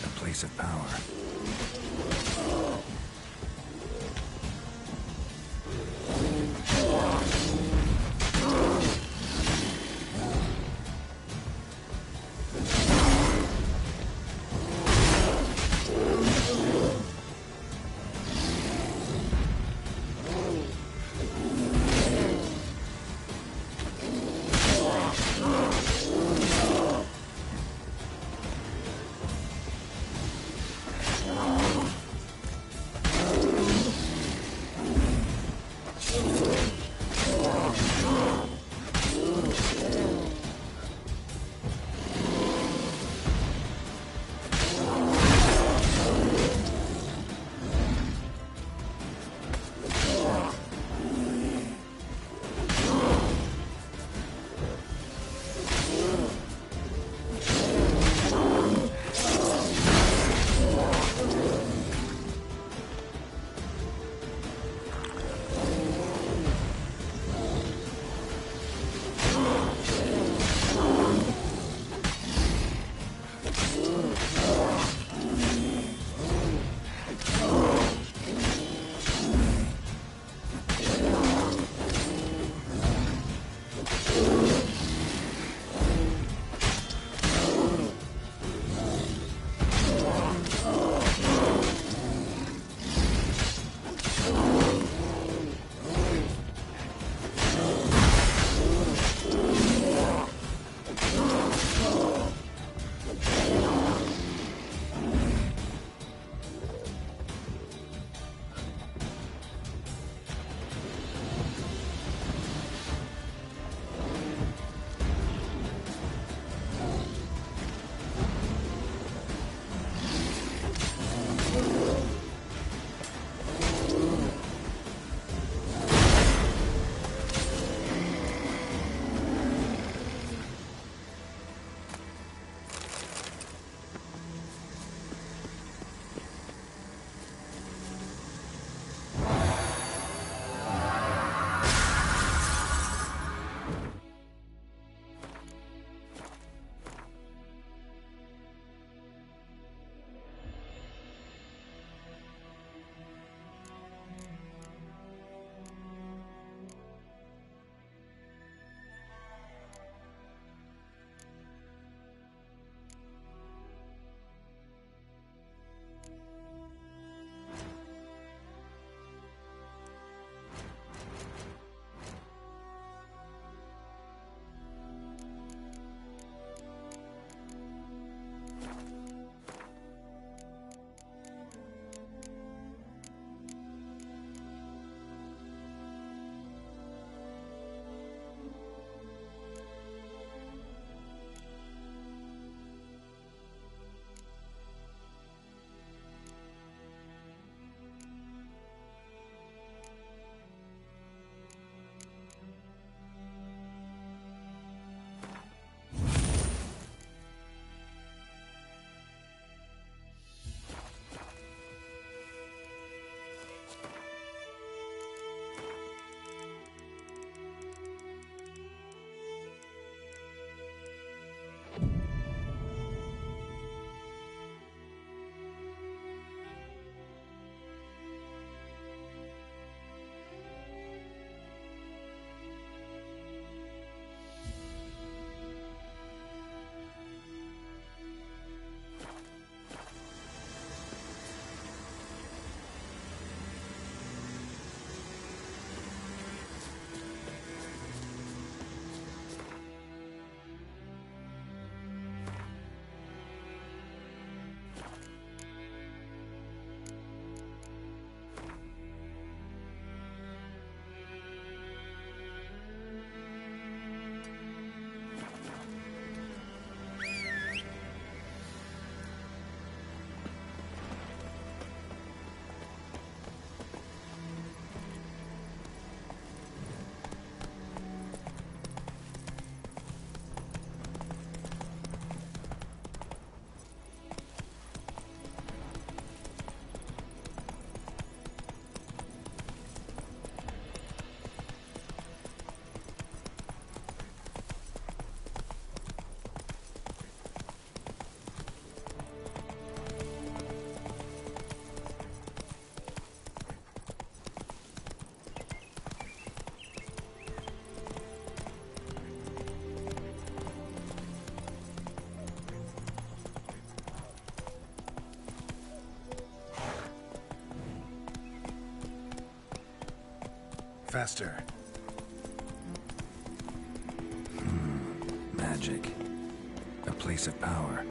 A place of power. Faster. Magic. A place of power.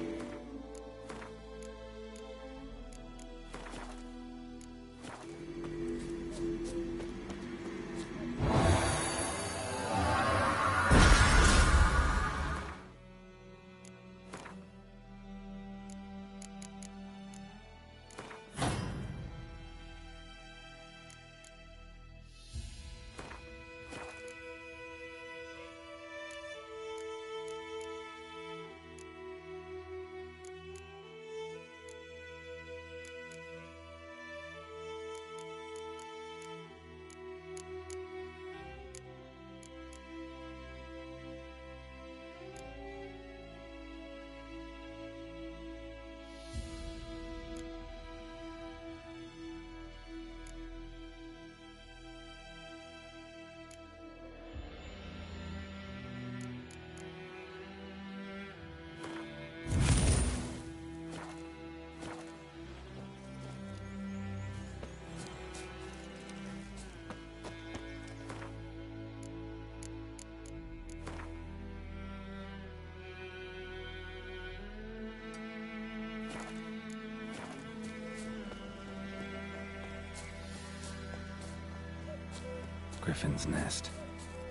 Griffin's nest.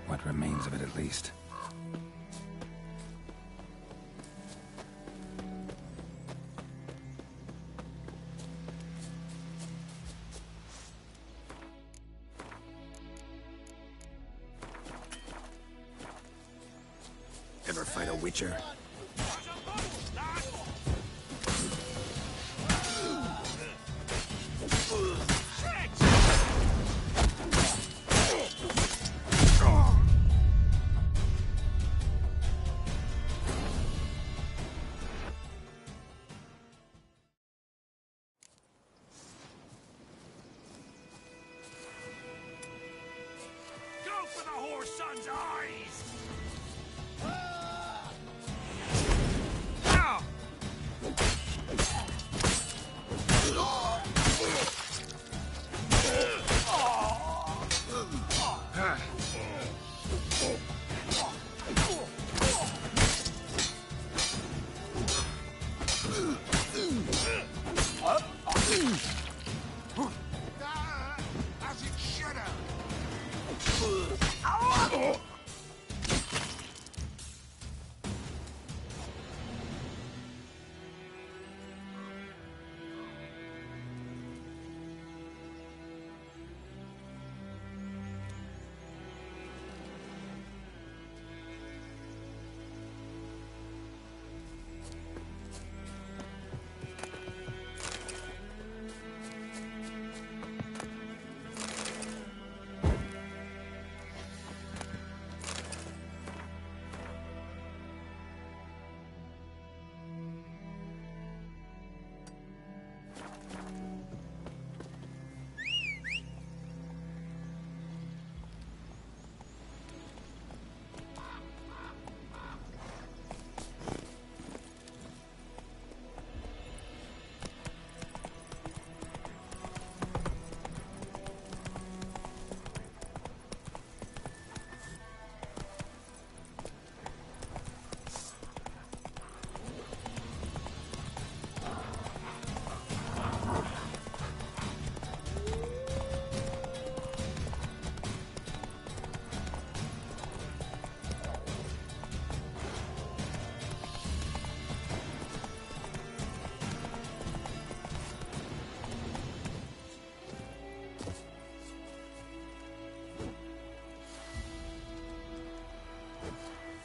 What remains of it, at least. Ever fight a Witcher?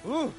Ooh.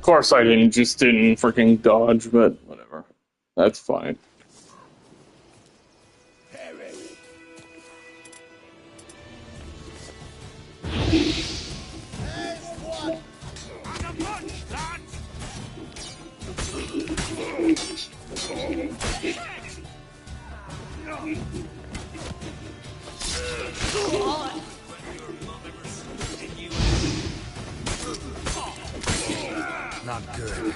course I didn't freaking dodge, but whatever. That's fine. Not good.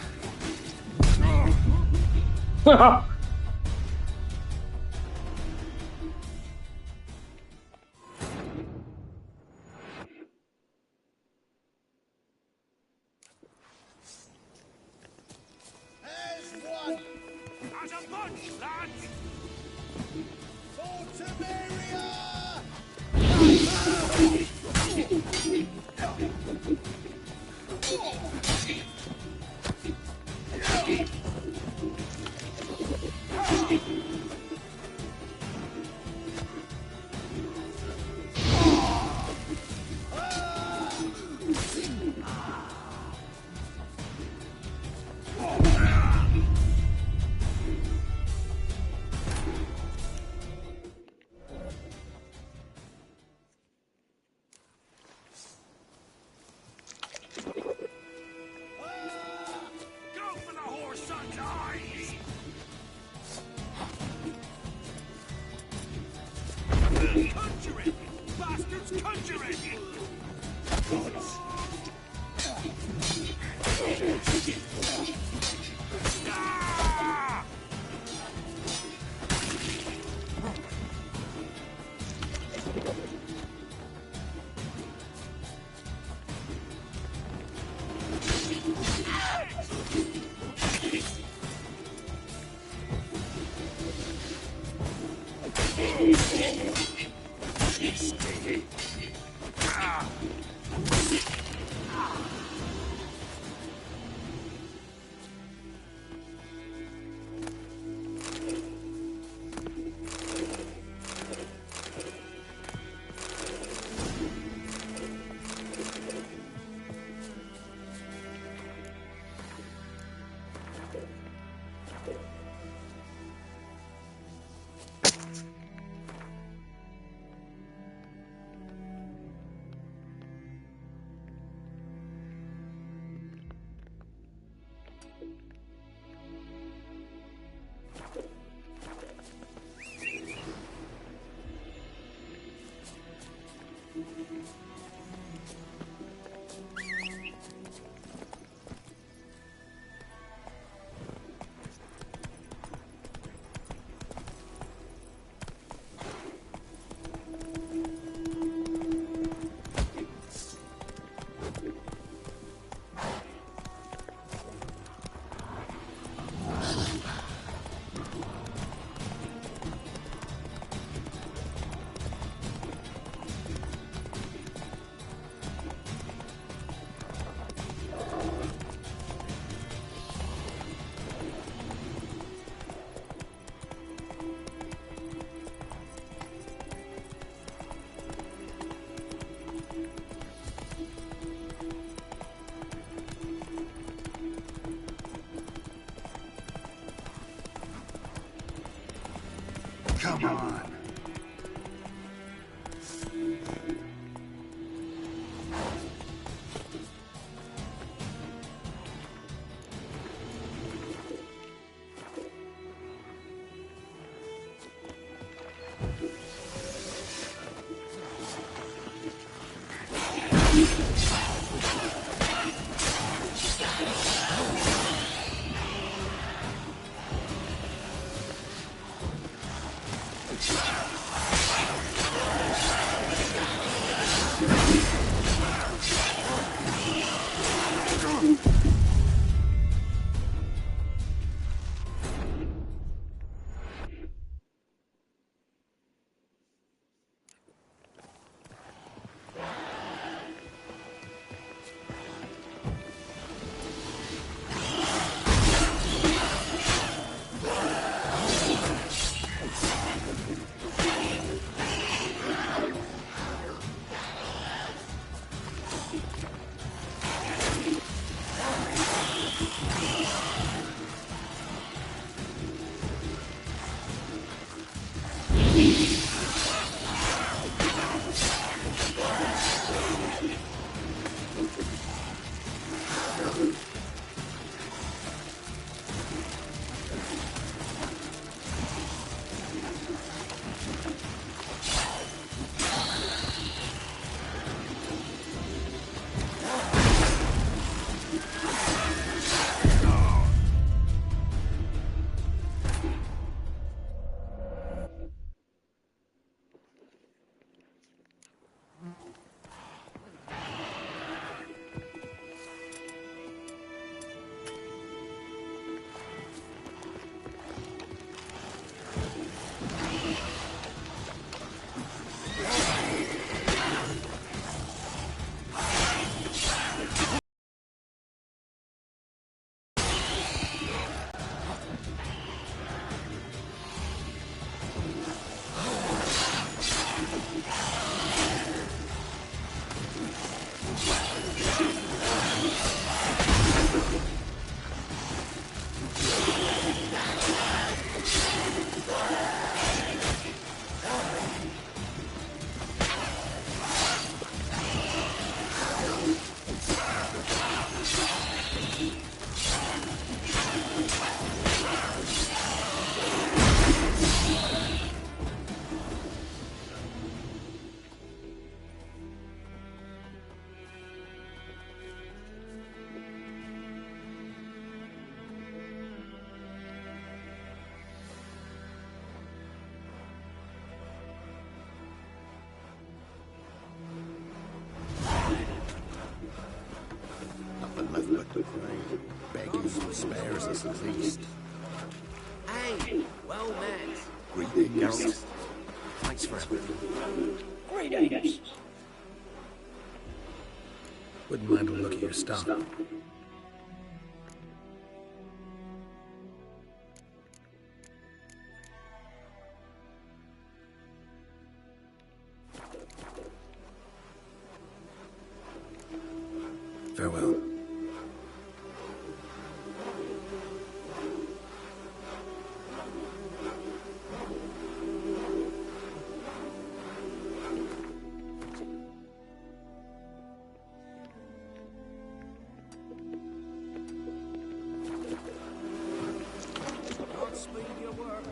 Conjuring! Bastards conjuring! Come on. spares us at least. Hey, well met. Greetings. Thanks for everything. Greetings. Wouldn't mind a look at your stuff. Farewell. Godspeed your work.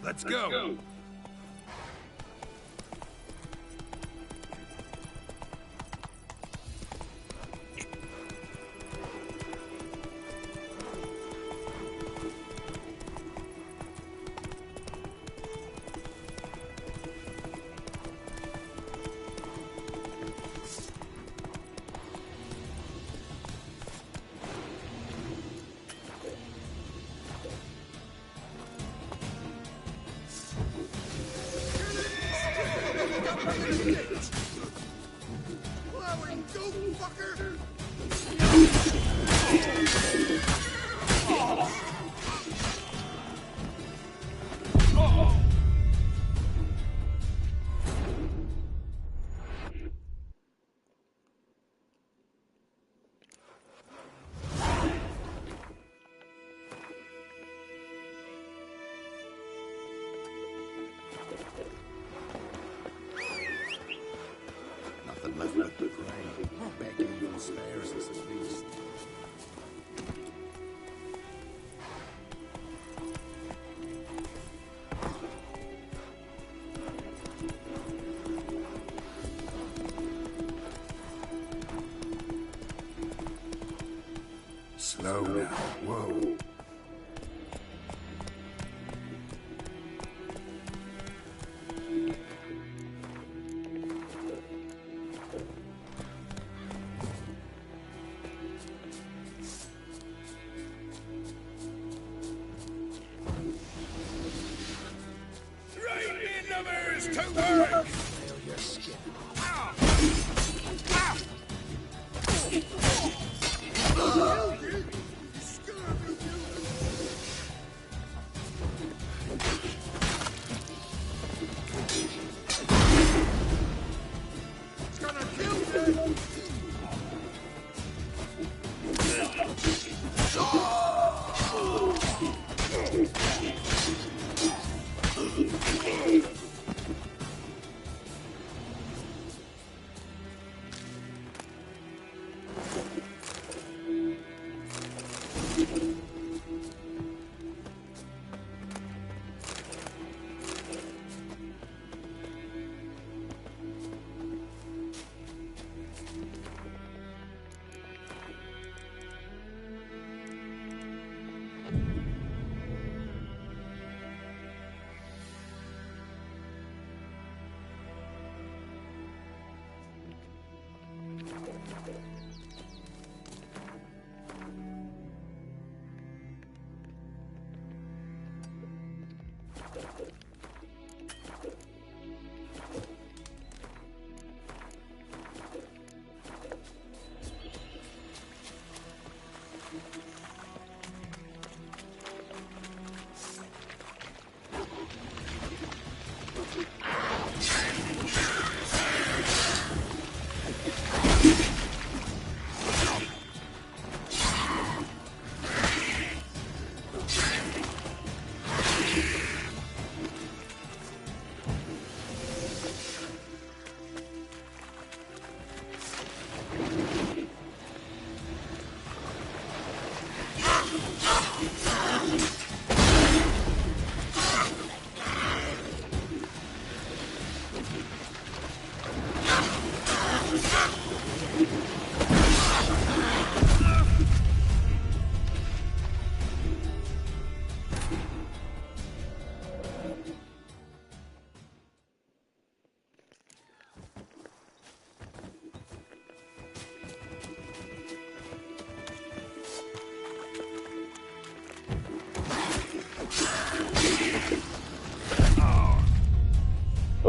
Let's go. Nothing left but the grave. Begging you spares us at least. Slow now. Whoa.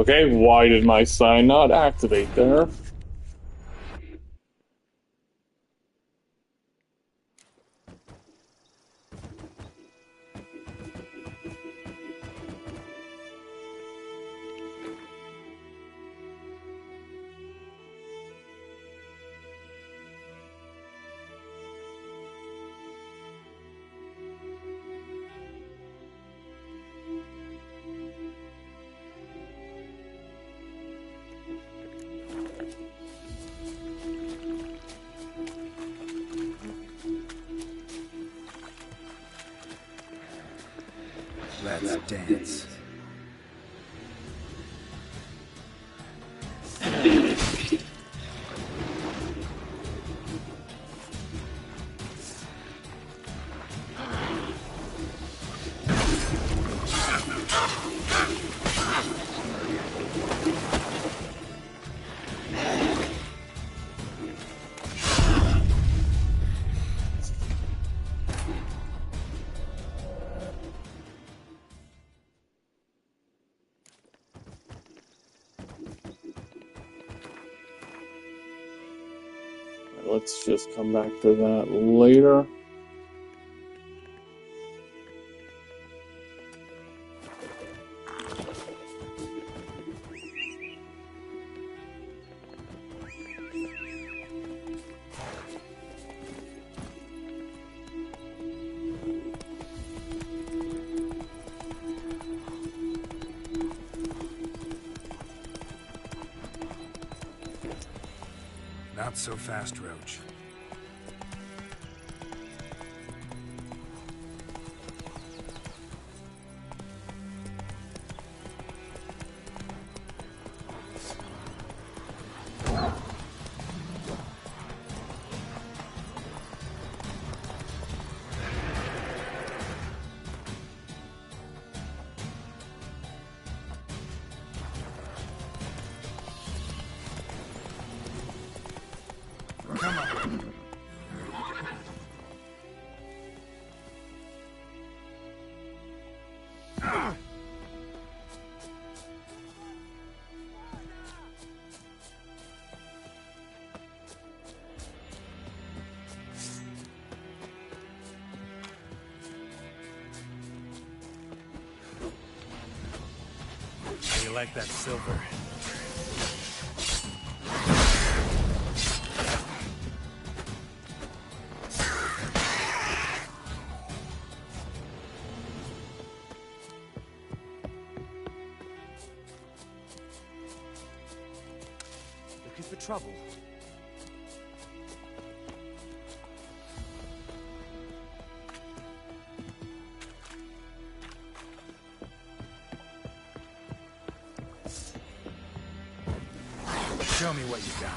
Okay, why did my sign not activate there? Let's dance. Let's just come back to that later. Not so fast, Roach. Come on. How you like that silver? Looking for trouble? Show me what you got.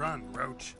Run, Roach.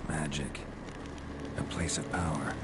Magic. A place of power.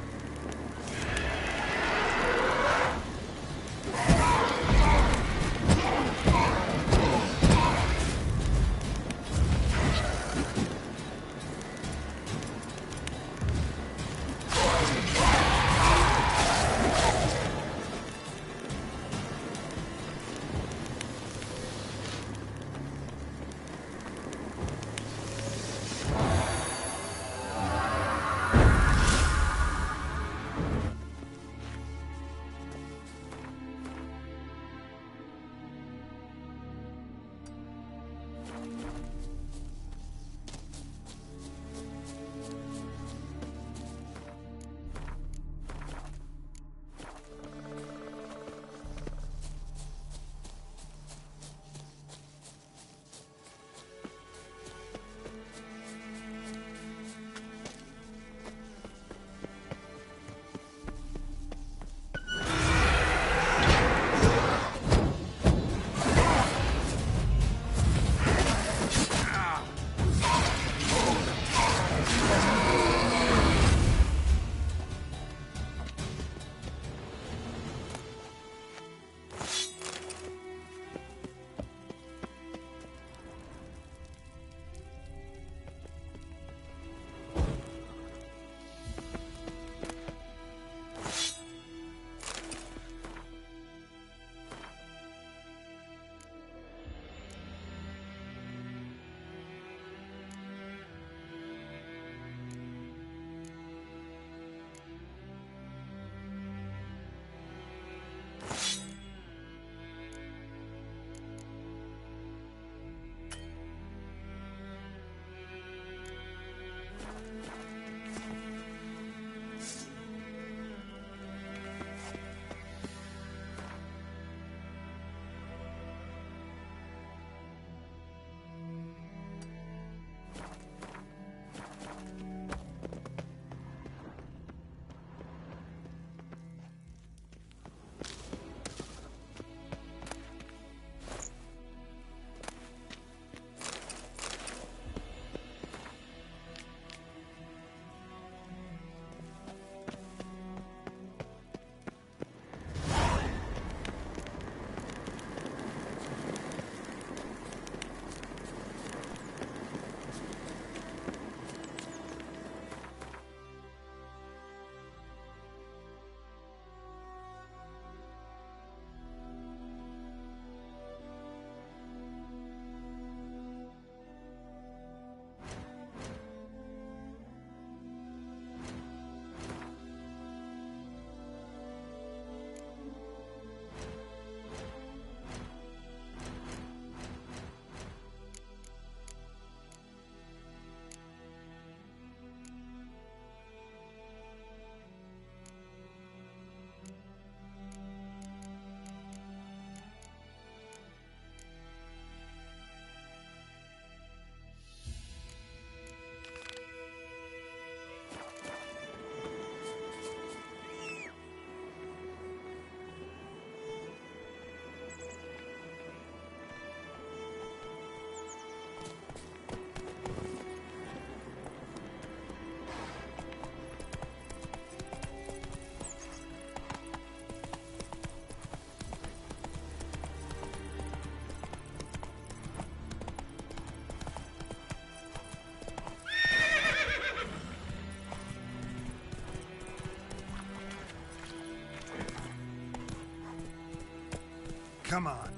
Come on.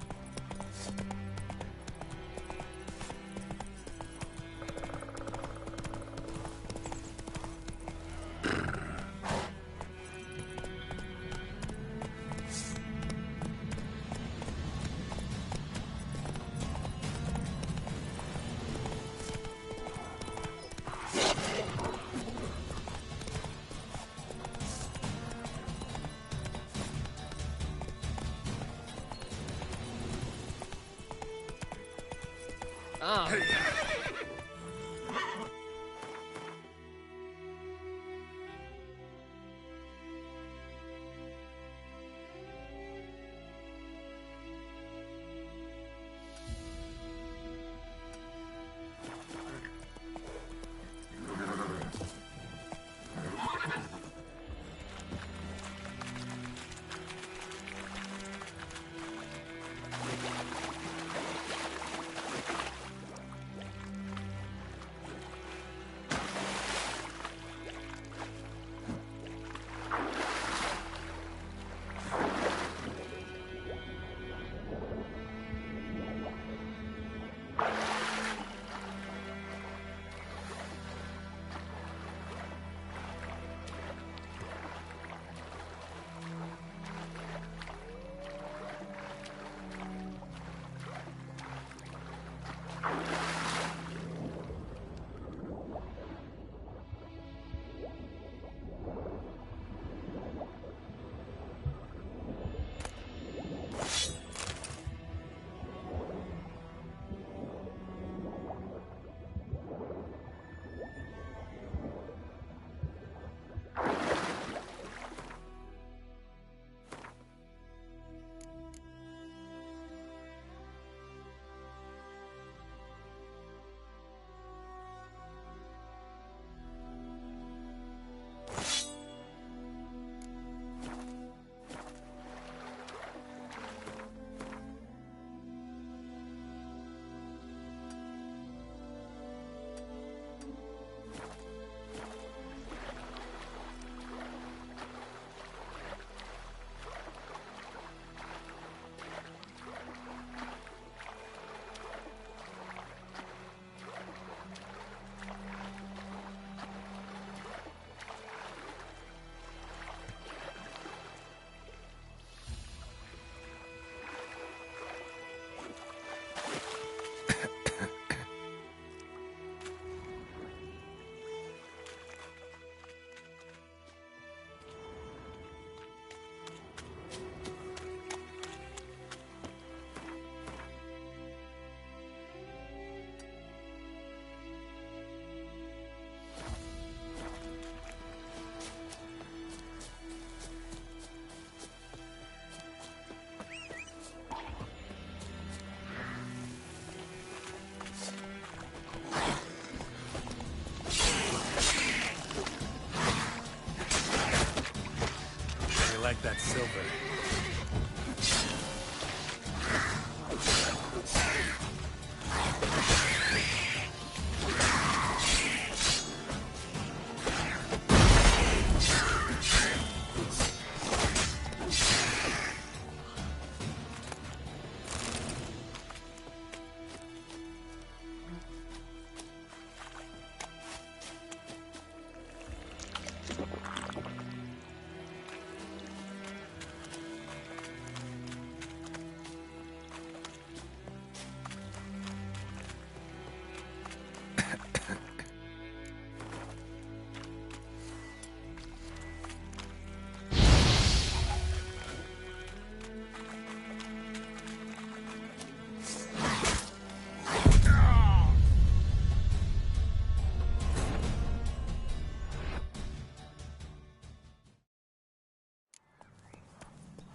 Like that silver.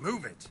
Move it.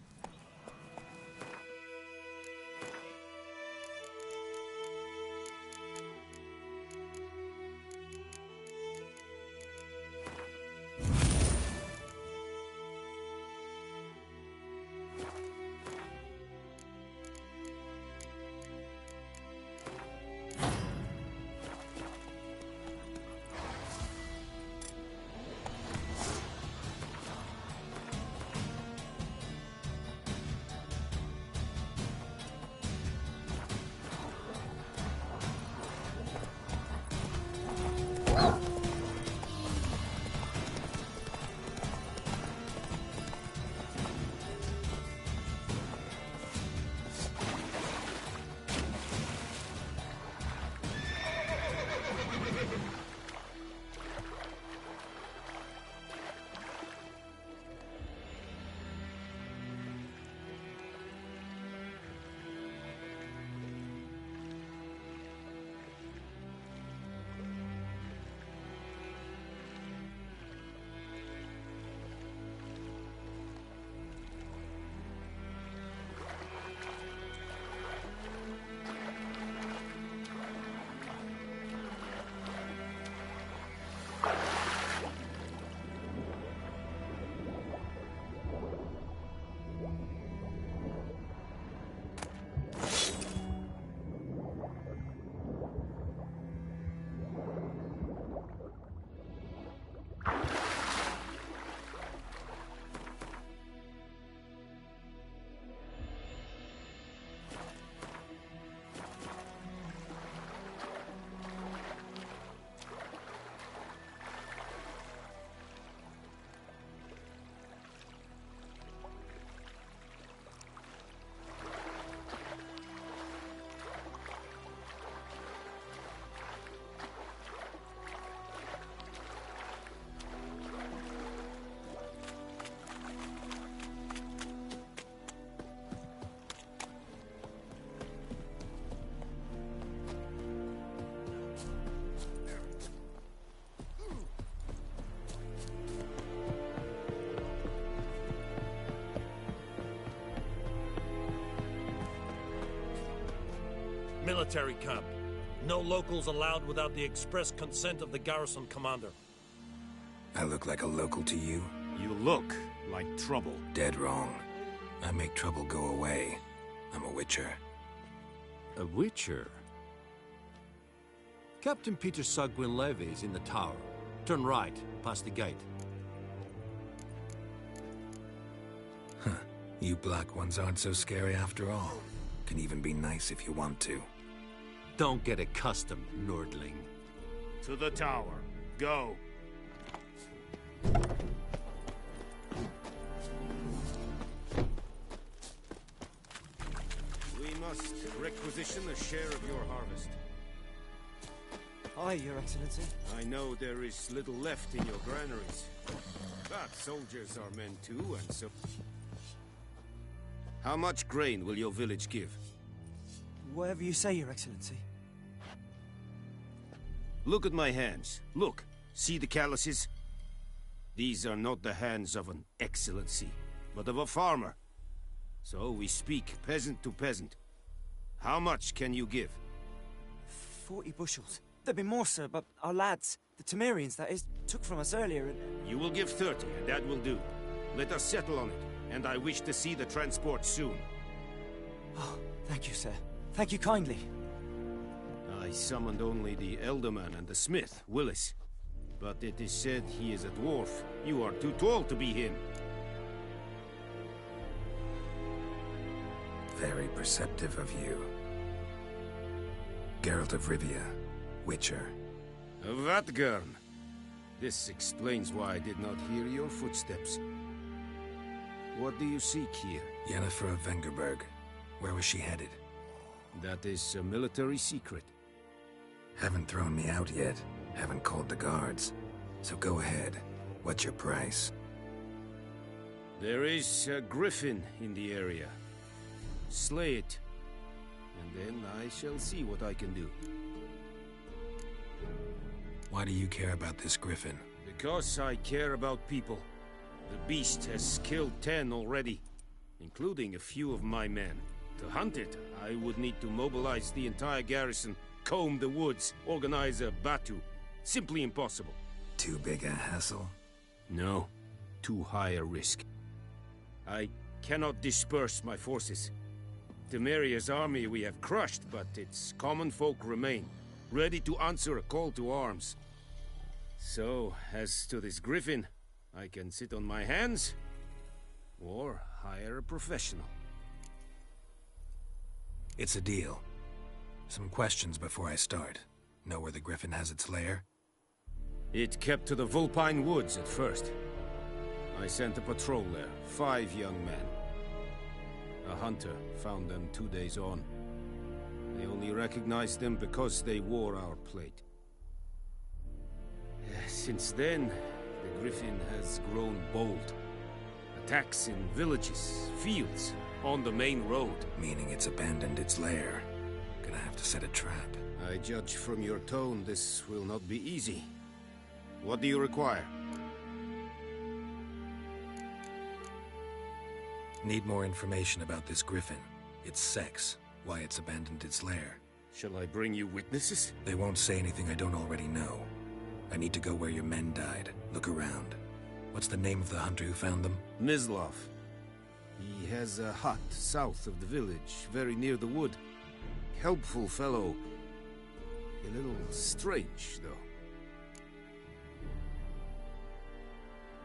Military camp. No locals allowed without the express consent of the garrison commander. I look like a local to you? You look like trouble. Dead wrong. I make trouble go away. I'm a witcher. A witcher? Captain Peter Saar Gwynleve is in the tower. Turn right, past the gate. Huh. You black ones aren't so scary after all. Can even be nice if you want to. Don't get accustomed, Nordling. To the tower. Go. We must requisition a share of your harvest. Aye, Your Excellency. I know there is little left in your granaries, but soldiers are men too, and so... How much grain will your village give? Whatever you say, Your Excellency. Look at my hands. Look. See the calluses? These are not the hands of an excellency, but of a farmer. So we speak peasant to peasant. How much can you give? 40 bushels. There'd be more, sir, but our lads, the Temerians, that is, took from us earlier and... You will give 30, and that will do. Let us settle on it, and I wish to see the transport soon. Oh, thank you, sir. Thank you kindly. I summoned only the Elderman and the smith, Willis. But it is said he is a dwarf. You are too tall to be him. Very perceptive of you. Geralt of Rivia, Witcher. Vatgern. This explains why I did not hear your footsteps. What do you seek here? Yennefer of Vengerberg. Where was she headed? That is a military secret. Haven't thrown me out yet. Haven't called the guards. So go ahead. What's your price? There is a griffin in the area. Slay it. And then I shall see what I can do. Why do you care about this griffin? Because I care about people. The beast has killed 10 already, including a few of my men. To hunt it, I would need to mobilize the entire garrison, comb the woods, organize a batu. Simply impossible. Too big a hassle? No. Too high a risk. I cannot disperse my forces. Temeria's army we have crushed, but its common folk remain, ready to answer a call to arms. So, as to this griffin, I can sit on my hands, or hire a professional. It's a deal. Some questions before I start. Know where the griffin has its lair? It kept to the Vulpine Woods at first. I sent a patrol there, 5 young men. A hunter found them 2 days on. They only recognized them because they wore our plate. Since then, the Griffin has grown bold. Attacks in villages, fields, on the main road. Meaning it's abandoned its lair. Gonna have to set a trap. I judge from your tone this will not be easy. What do you require? Need more information about this Griffin. Its sex, why it's abandoned its lair. Shall I bring you witnesses? They won't say anything I don't already know. I need to go where your men died. Look around. What's the name of the hunter who found them? Mislav. He has a hut south of the village, very near the wood. Helpful fellow. A little strange, though.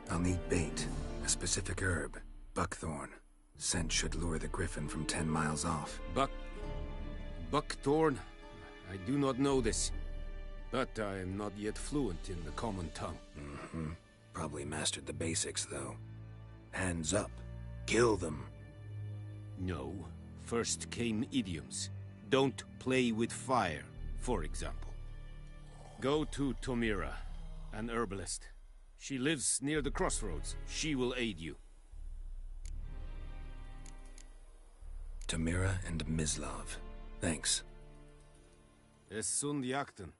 I'll need bait. A specific herb. Buckthorn. Scent should lure the Griffin from 10 miles off. Buckthorn? I do not know this. But I am not yet fluent in the common tongue. Mm-hmm. Probably mastered the basics, though. Hands up. Kill them. No. First came idioms. Don't play with fire, for example. Go to Tomira, an herbalist. She lives near the crossroads. She will aid you. Tomira and Mislav. Thanks. Es sunt jakten.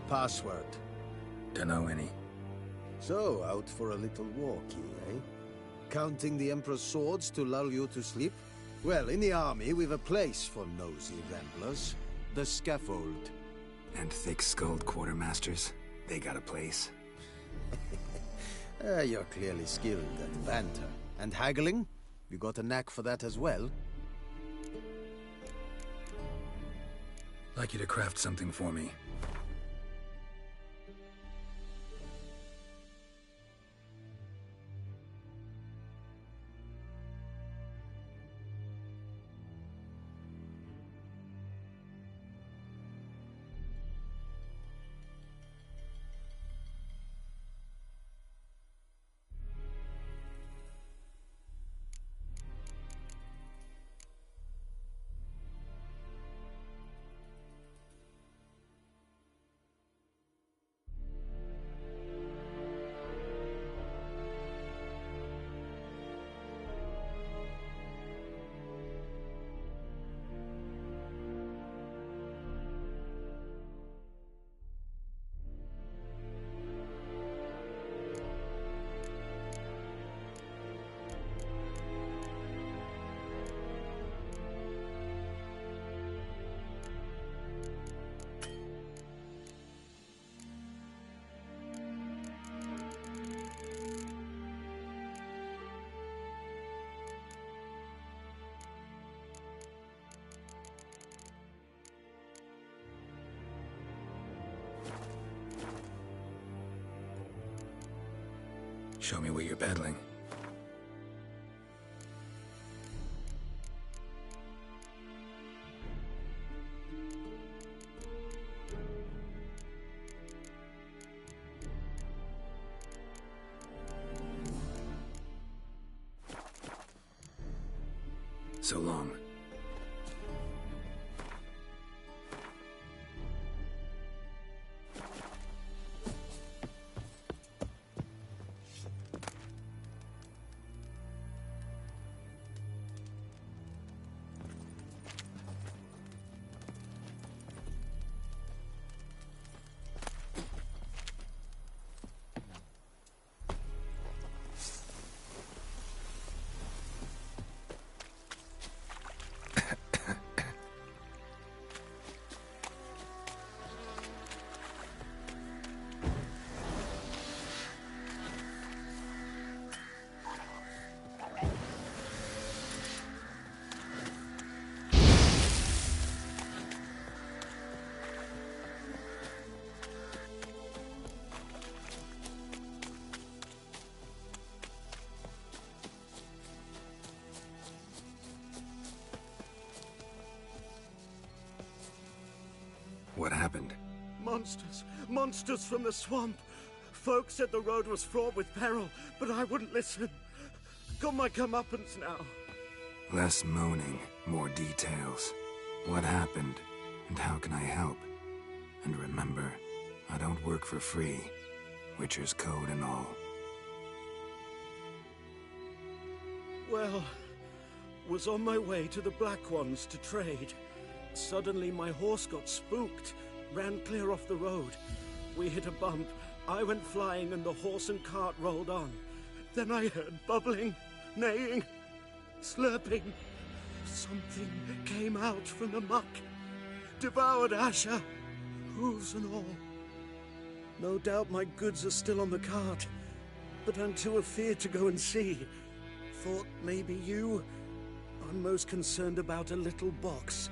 Password. Dunno any. So, out for a little walkie, eh? Counting the Emperor's swords to lull you to sleep? Well, in the army, we've a place for nosy ramblers. The scaffold. And thick-skulled quartermasters. They got a place. You're clearly skilled at banter. And haggling? You got a knack for that as well? Like you to craft something for me. Show me what you're peddling. So long. What happened? Monsters. Monsters from the swamp. Folk said the road was fraught with peril, but I wouldn't listen. Got my comeuppance now. Less moaning, more details. What happened, and how can I help? And remember, I don't work for free. Witcher's code and all. Well, was on my way to the Black Ones to trade. Suddenly my horse got spooked, ran clear off the road. We hit a bump, I went flying and the horse and cart rolled on. Then I heard bubbling, neighing, slurping. Something came out from the muck, devoured Asher, hooves and all. No doubt my goods are still on the cart, but I'm too afeard to go and see. Thought maybe you... I'm most concerned about a little box.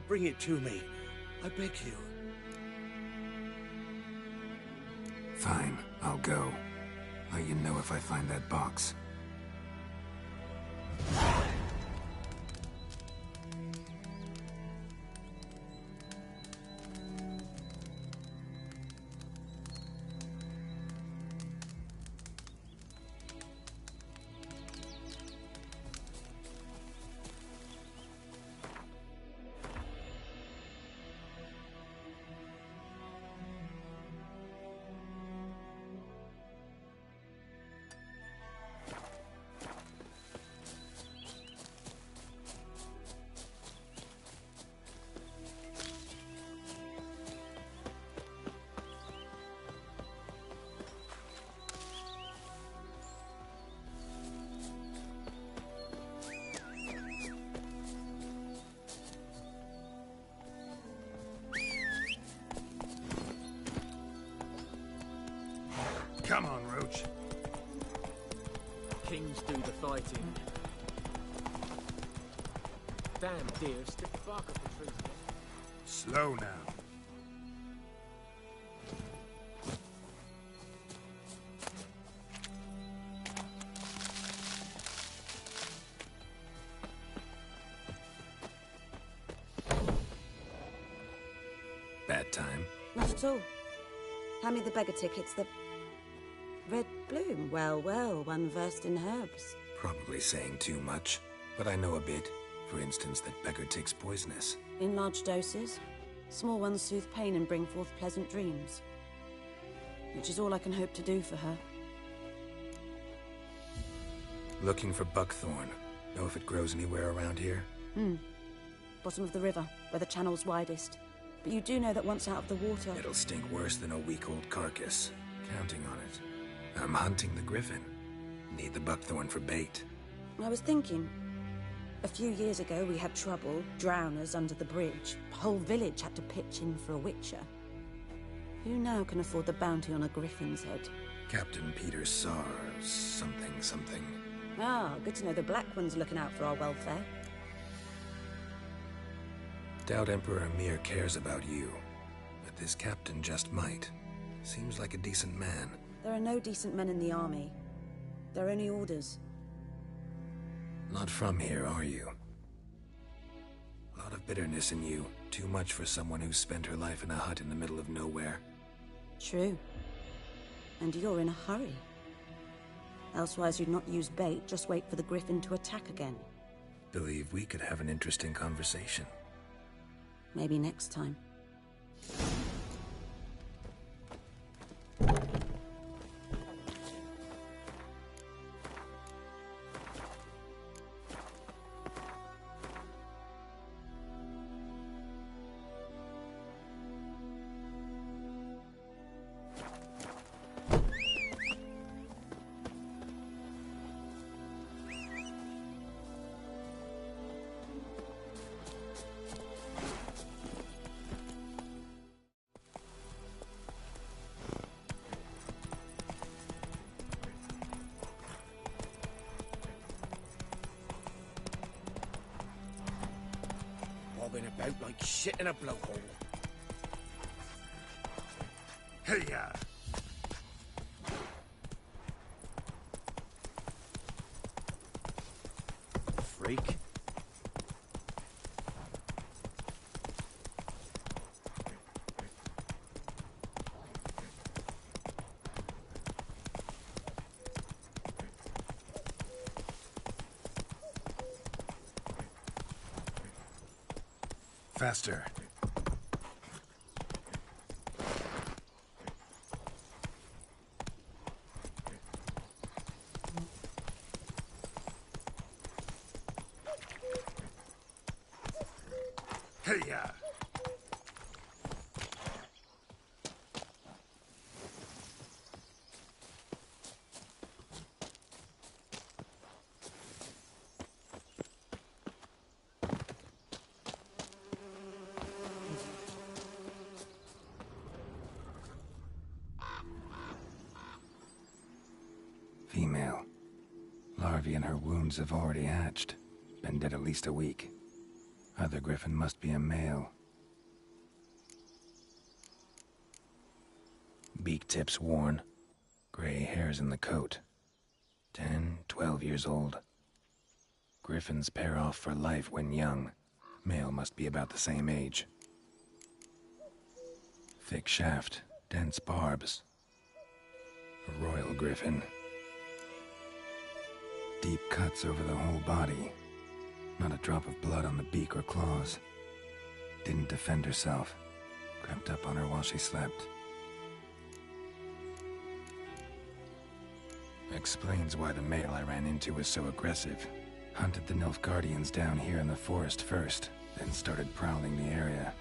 Bring it to me, I beg you. Fine, I'll go. Let you know if I find that box. Come on, Roach. Kings do the fighting. Damn deer, stick the bark off the trees. Slow now. Bad time? Not at all. Hand me the beggar tickets, the... Red bloom. Well, well, one versed in herbs. Probably saying too much, but I know a bit. For instance, that beggar tick's poisonous. In large doses. Small ones soothe pain and bring forth pleasant dreams. Which is all I can hope to do for her. Looking for buckthorn. Know if it grows anywhere around here? Bottom of the river, where the channel's widest. But you do know that once out of the water... It'll stink worse than a week-old carcass. Counting on it. I'm hunting the griffin. Need the buckthorn for bait. I was thinking... A few years ago we had trouble, drowners under the bridge. The whole village had to pitch in for a witcher. Who now can afford the bounty on a griffin's head? Captain Peter Sars, something. Ah, good to know the Black One's looking out for our welfare. Doubt Emperor Emhyr cares about you. But this captain just might. Seems like a decent man. There are no decent men in the army. They're only orders. Not from here, are you? A lot of bitterness in you. Too much for someone who's spent her life in a hut in the middle of nowhere. True. And you're in a hurry. Elsewise you'd not use bait, just wait for the griffin to attack again. Believe we could have an interesting conversation. Maybe next time. Bobbing about like shit in a blowhole. Hey-ya! Freak. Faster. Hey-ya! Female. Larvae in her wounds have already hatched. Been dead at least a week. Other griffin must be a male. Beak tips worn. Gray hairs in the coat. 10, 12 years old. Griffins pair off for life when young. Male must be about the same age. Thick shaft, dense barbs. A royal griffin. Deep cuts over the whole body. Not a drop of blood on the beak or claws. Didn't defend herself. Crept up on her while she slept. Explains why the male I ran into was so aggressive. Hunted the Nilfgaardians down here in the forest first, then started prowling the area.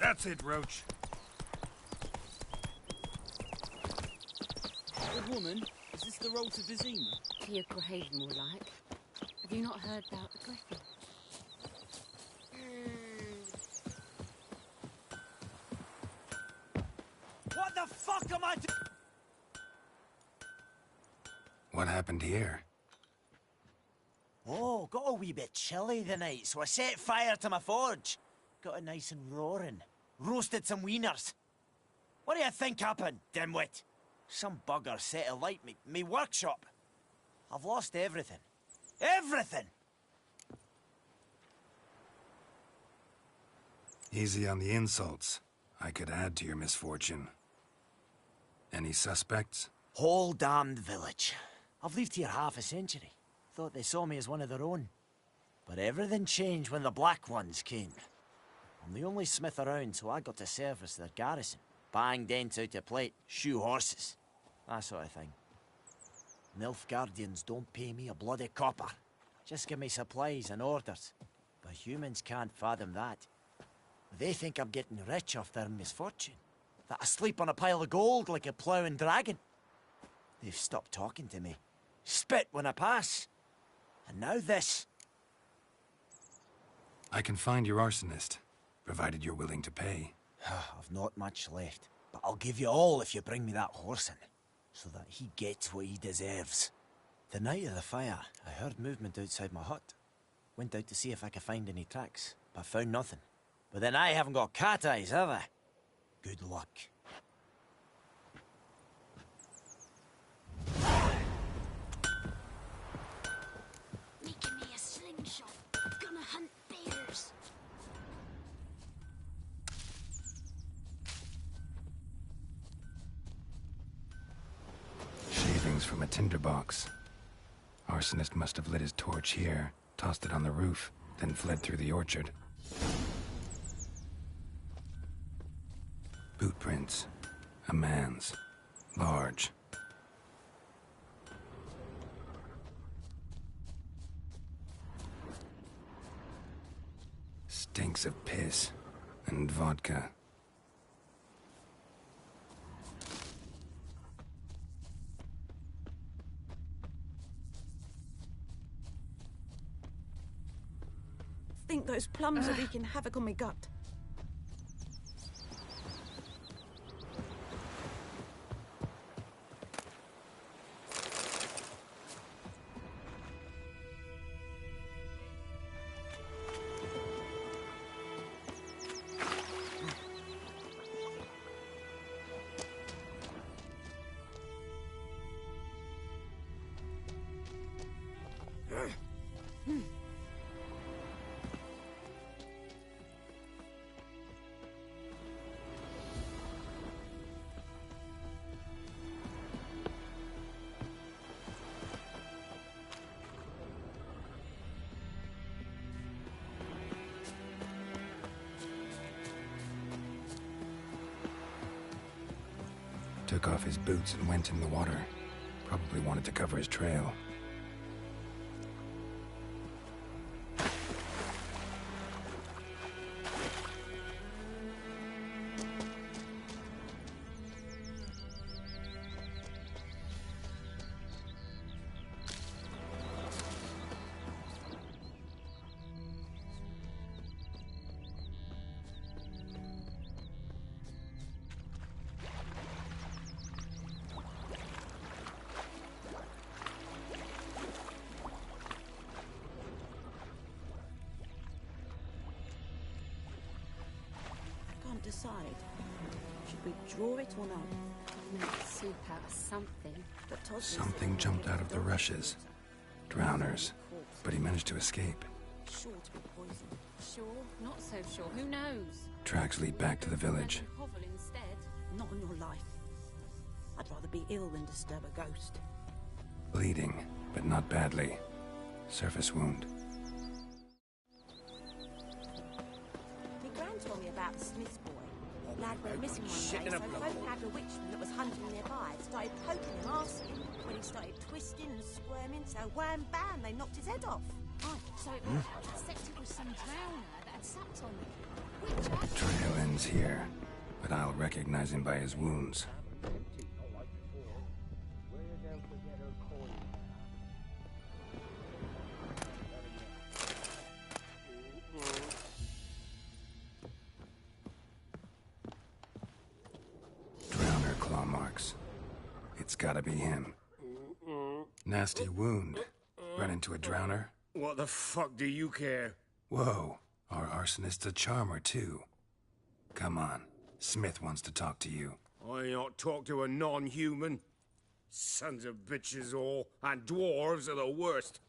That's it, Roach. Good woman, is this the road to Vizima? Clear Grahaven, more like. Have you not heard about the griffin? What the fuck am I doing? What happened here? Oh, got a wee bit chilly the night, so I set fire to my forge. Got it nice and roaring. Roasted some wieners. What do you think happened, dimwit? Some bugger set alight me workshop. I've lost everything. Everything! Easy on the insults. I could add to your misfortune. Any suspects? Whole damned village. I've lived here half a century. Thought they saw me as one of their own. But everything changed when the Black Ones came. I'm the only smith around, so I got to service their garrison. Bang dents out of plate, shoe horses, that sort of thing. Nilfgaardians don't pay me a bloody copper. Just give me supplies and orders. But humans can't fathom that. They think I'm getting rich off their misfortune. That I sleep on a pile of gold like a ploughing dragon. They've stopped talking to me. Spit when I pass. And now this. I can find your arsonist, provided you're willing to pay. I've not much left, but I'll give you all if you bring me that horse in, so that he gets what he deserves. The night of the fire, I heard movement outside my hut. Went out to see if I could find any tracks, but found nothing. But then I haven't got cat eyes, have I? Good luck. Making me a slingshot. Gonna hunt bears. Shavings from a tinderbox. Arsonist must have lit his torch here, tossed it on the roof, then fled through the orchard. Boot prints. A man's. Large. Stinks of piss and vodka. Think those plums are wreaking havoc on my gut. Took off his boots and went in the water. Probably wanted to cover his trail. Decide. Should we draw it or not? Make soup out of something. Something jumped out of the rushes. Drowners. But he managed to escape. Sure to be poison. Sure, not so sure. Who knows? Tracks lead back to the village. Hovel instead. Not on your life. I'd rather be ill than disturb a ghost. Bleeding, but not badly. Surface wound. My gran told me about the Smith's boy. The lad went missing one day, so folk had a witchman that was hunting nearby. Started poking him, asking him. When he started twisting and squirming, so wham bam, they knocked his head off. Oh, so except it was some drowner that had sucked on him. Trail ends here, but I'll recognize him by his wounds. Drowner claw marks. It's gotta be him. Nasty wound. Run into a drowner? What the fuck do you care? Whoa, our arsonist's a charmer too. Come on, Smith wants to talk to you. I not talk to a non-human. Sons of bitches all, and dwarves are the worst.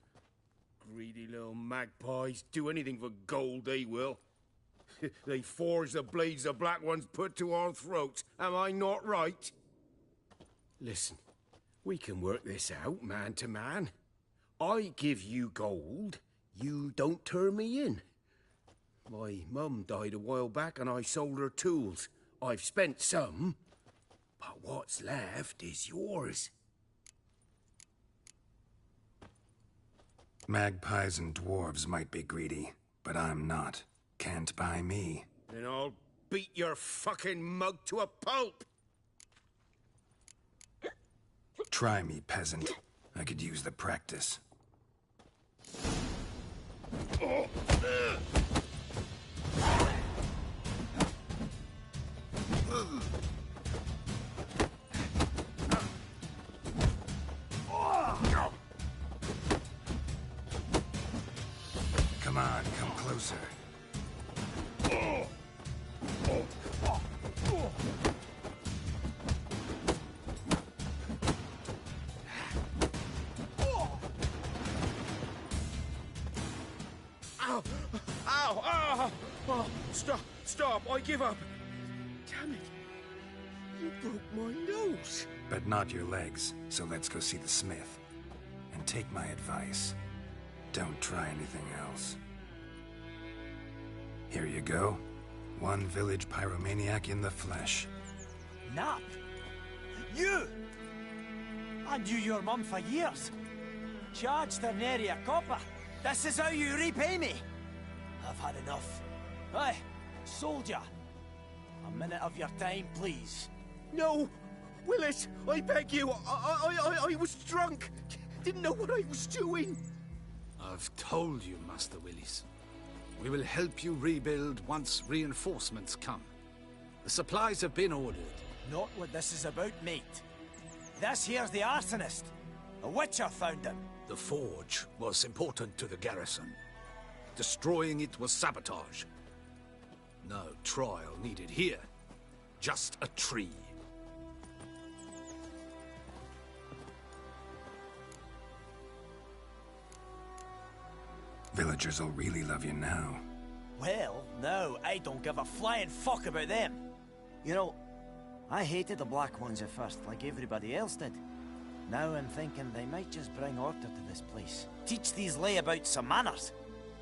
Greedy little magpies, do anything for gold they will. They forge the blades the Black Ones put to our throats, am I not right? Listen, we can work this out man to man. I give you gold, You don't turn me in. My mum died a while back and I sold her tools. I've spent some, but what's left is yours. Magpies and dwarves might be greedy, but I'm not. Can't buy me. Then I'll beat your fucking mug to a pulp! Try me, peasant. I could use the practice. Come on, come closer. Ow! Ow! Ow! Oh, stop! I give up! Damn it! You broke my nose! But not your legs, so let's go see the smith. And take my advice. Don't try anything else. Here you go. One village pyromaniac in the flesh. Nap? You! I knew your mum for years. Charged her nary a copper. This is how you repay me. I've had enough. Aye, soldier. A minute of your time, please. No! Willis, I beg you! I was drunk! Didn't know what I was doing! I've told you, Master Willis. We will help you rebuild once reinforcements come. The supplies have been ordered. Not what this is about, mate. This here's the arsonist. A witcher found him. The forge was important to the garrison. Destroying it was sabotage. No trial needed here. Just a tree. Villagers will really love you now. Well, no, I don't give a flying fuck about them. You know, I hated the Black Ones at first, like everybody else did. Now I'm thinking they might just bring order to this place. Teach these layabouts some manners.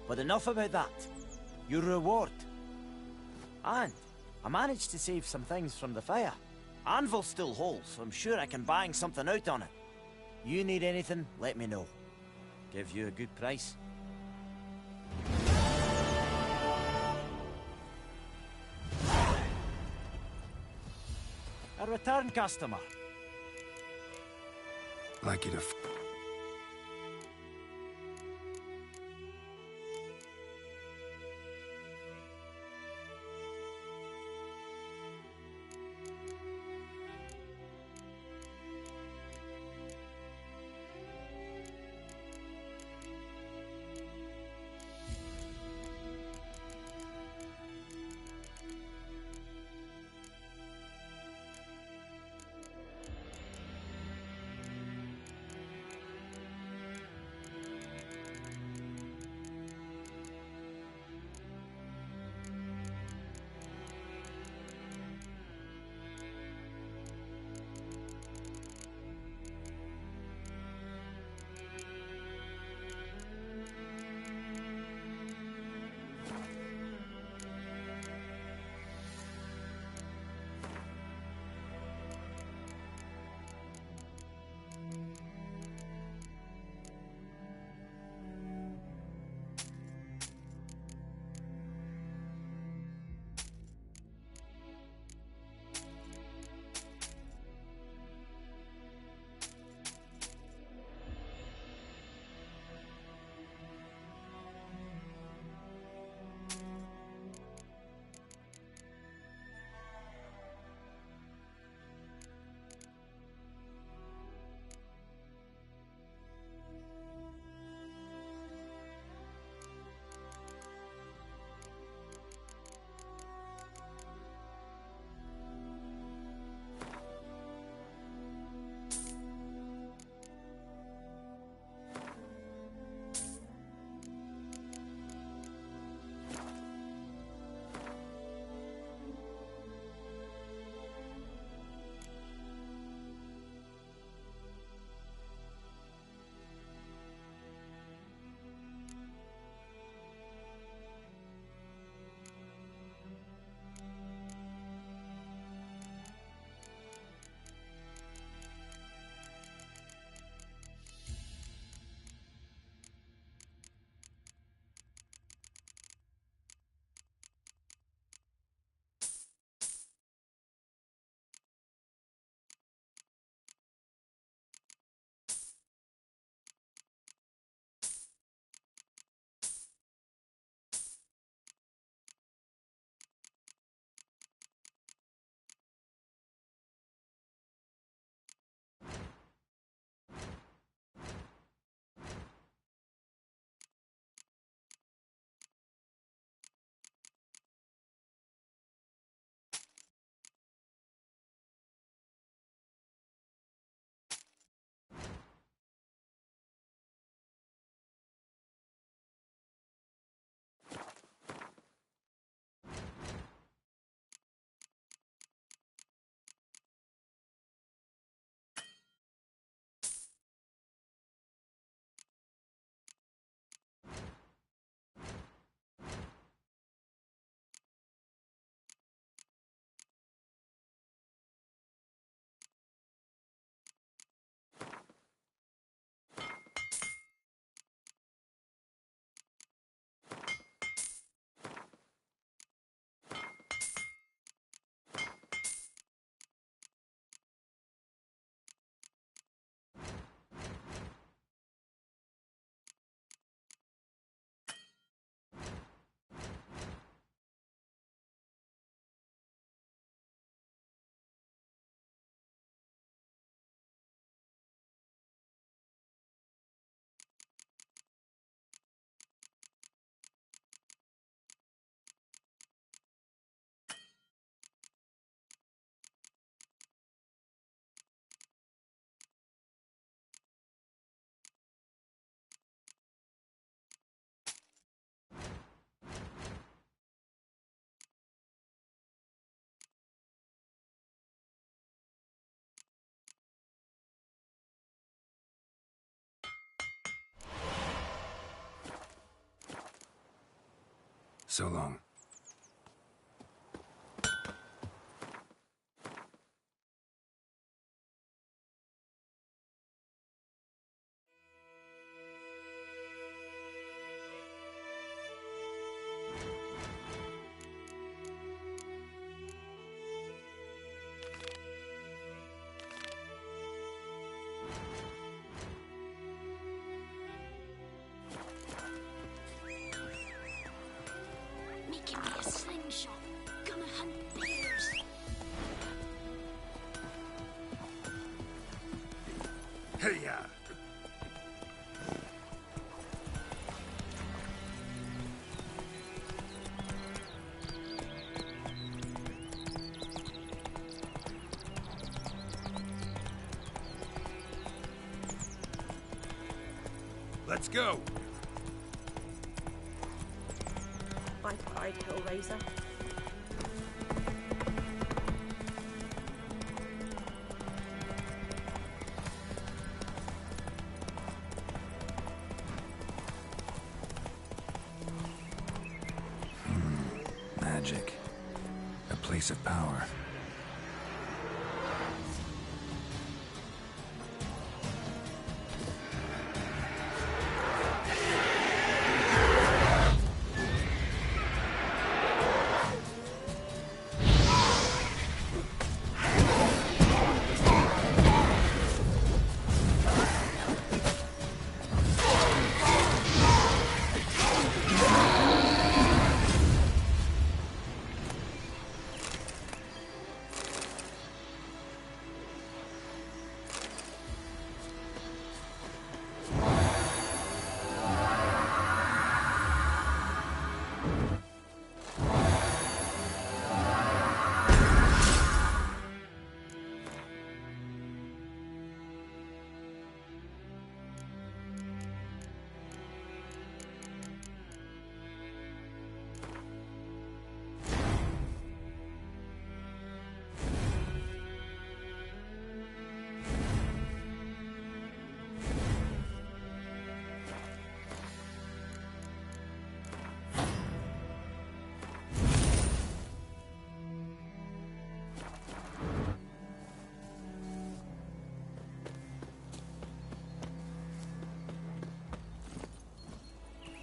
But enough about that. Your reward. And I managed to save some things from the fire. Anvil's still whole, so I'm sure I can bang something out on it. You need anything, let me know. Give you a good price. A return customer. Like you to So long. Making me a slingshot. Gonna hunt bears. Hey-ya! Let's go! Bye bye, Hellraiser. Magic. A place of power.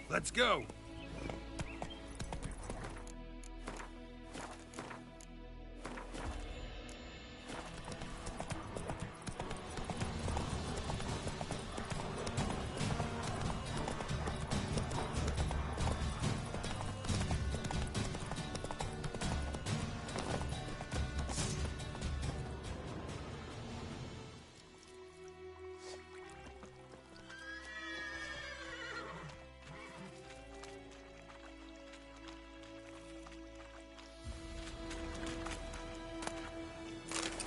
Let's go!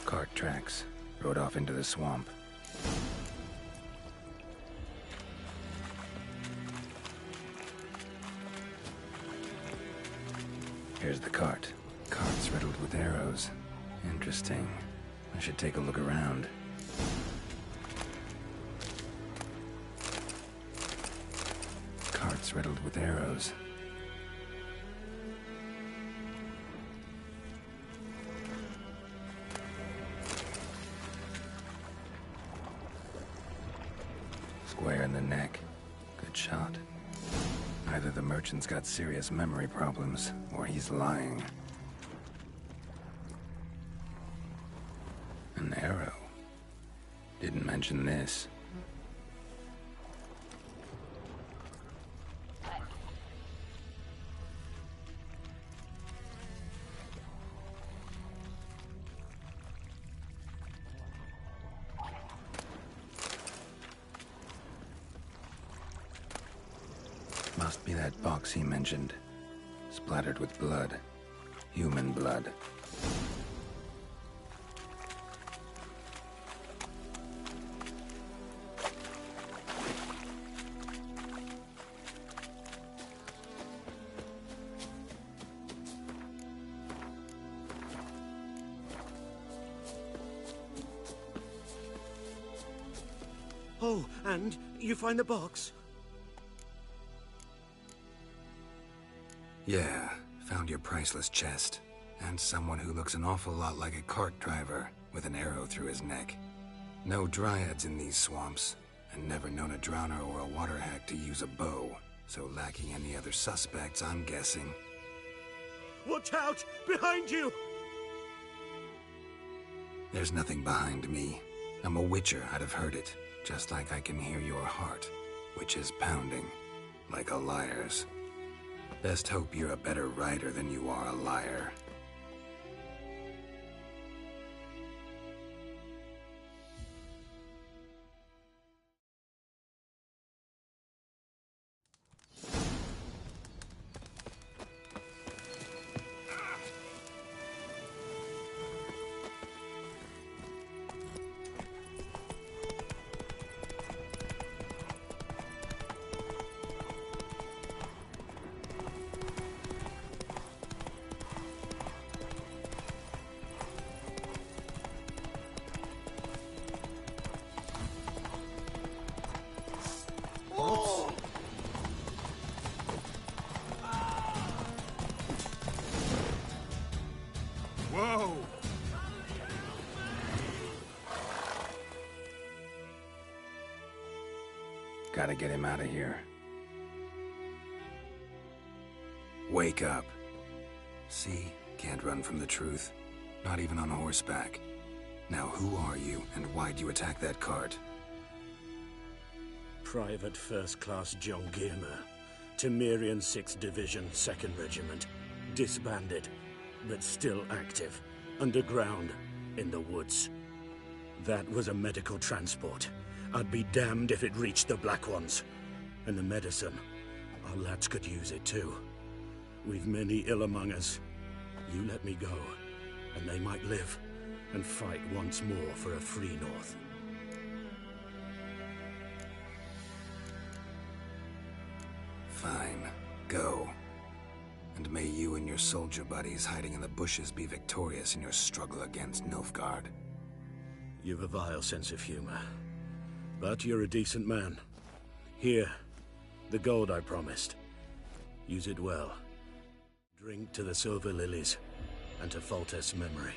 Cart tracks. Rode off into the swamp. Here's the cart. Cart's riddled with arrows. Interesting. I should take a look around. Cart's riddled with arrows. Square in the neck. Good shot. Either the merchant's got serious memory problems, or he's lying. An arrow. Didn't mention this. Must be that box he mentioned. Splattered with blood. Human blood. Oh, and you find the box? Yeah, found your priceless chest. And someone who looks an awful lot like a cart driver with an arrow through his neck. No dryads in these swamps, and never known a drowner or a water hack to use a bow. So lacking any other suspects, I'm guessing. Watch out! Behind you! There's nothing behind me. I'm a witcher, I'd have heard it. Just like I can hear your heart, which is pounding, like a liar's. Best hope you're a better rider than you are a liar. Whoa! Gotta get him out of here. Wake up. See? Can't run from the truth. Not even on horseback. Now who are you, and why'd you attack that cart? Private First Class John Giermer, Temerian 6th Division, 2nd Regiment. Disbanded, but still active. Underground, in the woods. That was a medical transport. I'd be damned if it reached the Black Ones. And the medicine, our lads could use it too. We've many ill among us. You let me go, and they might live, and fight once more for a free North. Fine. Go. And may you and your soldier buddies hiding in the bushes be victorious in your struggle against Nilfgaard. You've a vile sense of humor. But you're a decent man. Here, the gold I promised. Use it well. Drink to the Silver Lilies, and to Foltest's memory.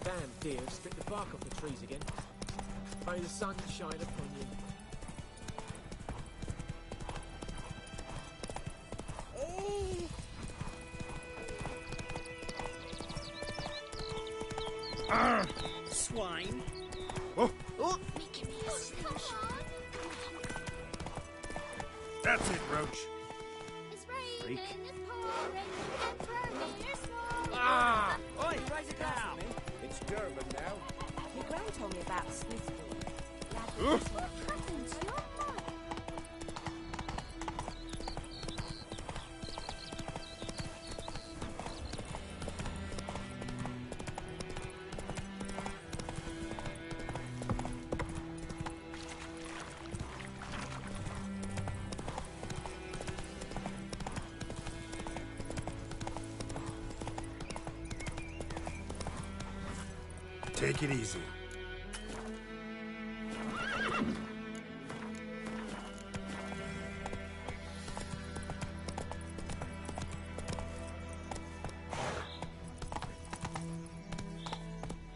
Damn deer, strip the bark off the trees again. May the sun shine upon you. Swine. Oh. Oh, making me a slingshot. That's it, Roach. It's raining, Freak. it's pouring, and Vermeer's falling. Ah! Oi, raise it down. It's German now. Your gran told me about Smithfield. What happened to your mother? Take it easy.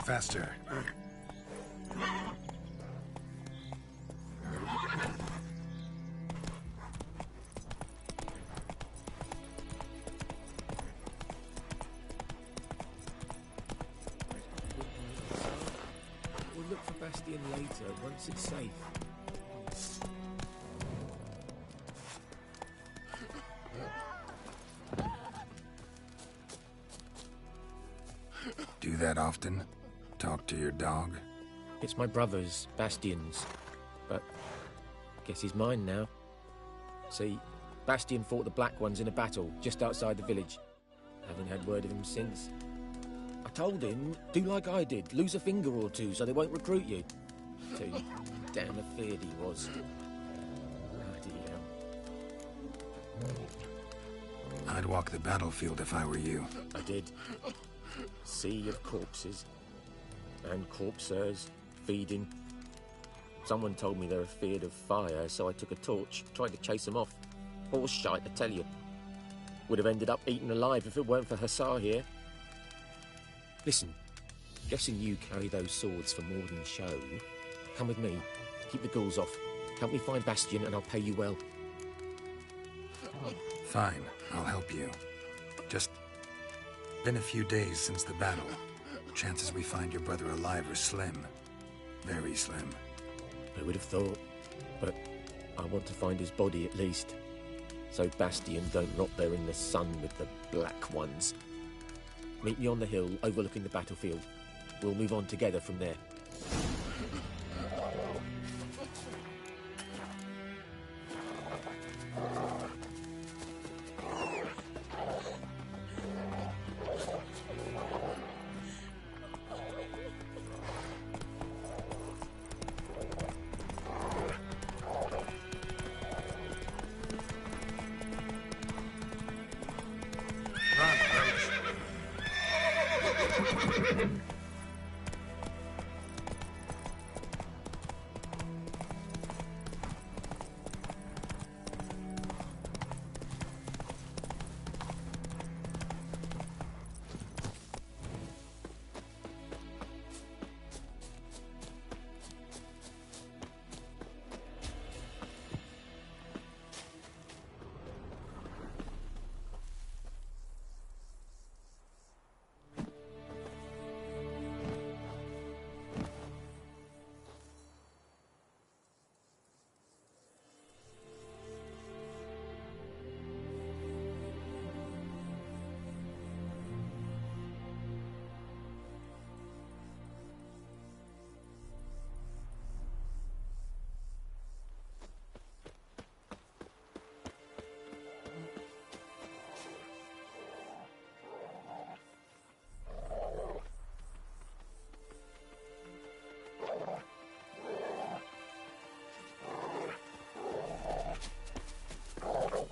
Faster. We'll look for Bastion later, once it's safe. often? Talk to your dog? It's my brother's, Bastion's. But guess he's mine now. See, Bastion fought the Black Ones in a battle just outside the village. Haven't had word of him since. I told him, do like I did, lose a finger or two so they won't recruit you. Too damn afeard he was. Bloody hell. I'd walk the battlefield if I were you. I did. Sea of corpses. And corpsers, feeding. Someone told me they were feared of fire, so I took a torch, tried to chase them off. Horse shite, I tell you. Would have ended up eaten alive if it weren't for Hussar here. Listen, guessing you carry those swords for more than show. Come with me, keep the ghouls off. Help me find Bastion and I'll pay you well. Fine, I'll help you. Just been a few days since the battle. Chances we find your brother alive are slim. Very slim. I would have thought, but I want to find his body at least. So Bastion don't rot there in the sun with the Black Ones. Meet me on the hill overlooking the battlefield. We'll move on together from there.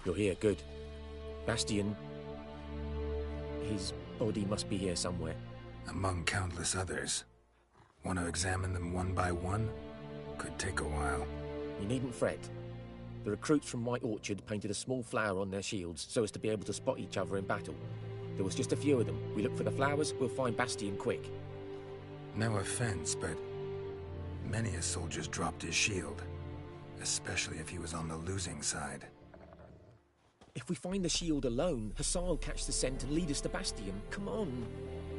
You're here, good. Bastion... his body must be here somewhere. Among countless others. Want to examine them one by one? Could take a while. You needn't fret. The recruits from White Orchard painted a small flower on their shields so as to be able to spot each other in battle. There was just a few of them. We look for the flowers, we'll find Bastion quick. No offense, but many a soldier's dropped his shield. Especially if he was on the losing side. If we find the shield alone, Hussar will catch the scent and lead us to Bastion. Come on.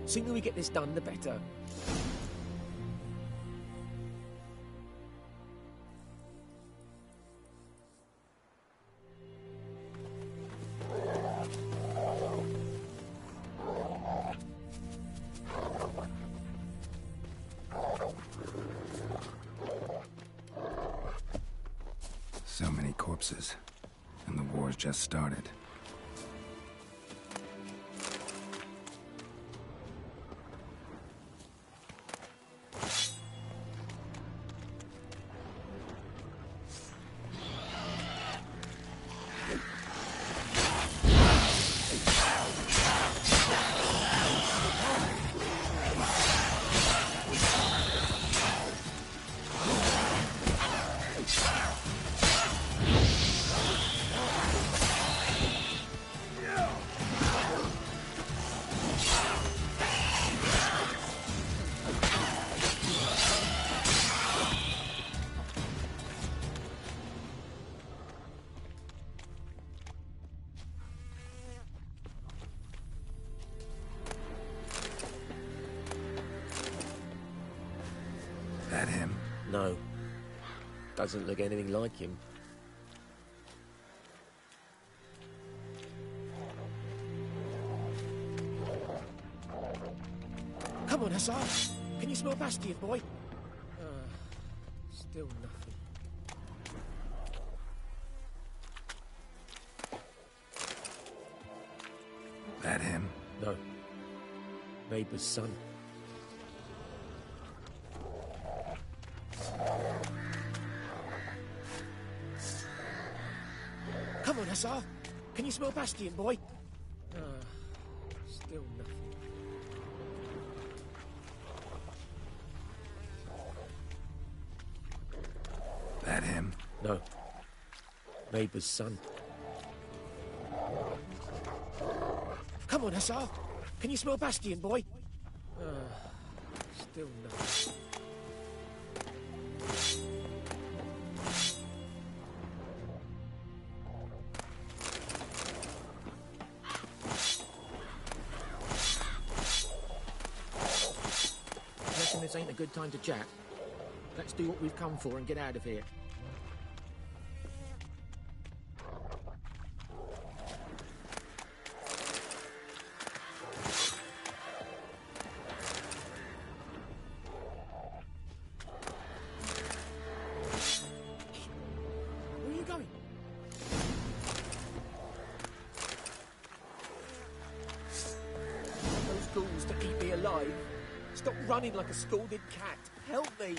Sooner we get this done, the better. So many corpses. And the war's just started. That him? No. Doesn't look anything like him. Come on, Hussar. Can you smell Bastion, boy? Still nothing. That him? No. Neighbor's son. Come on, Hussar. Can you smell Bastion, boy? Still nothing. That him? No. Neighbor's son. Come on, Hussar. Can you smell Bastion, boy? Still nothing. Reckon this ain't a good time to chat? Let's do what we've come for and get out of here. Where are you going? Those ghouls to keep me alive. Stop running like a scalded cat. Help me.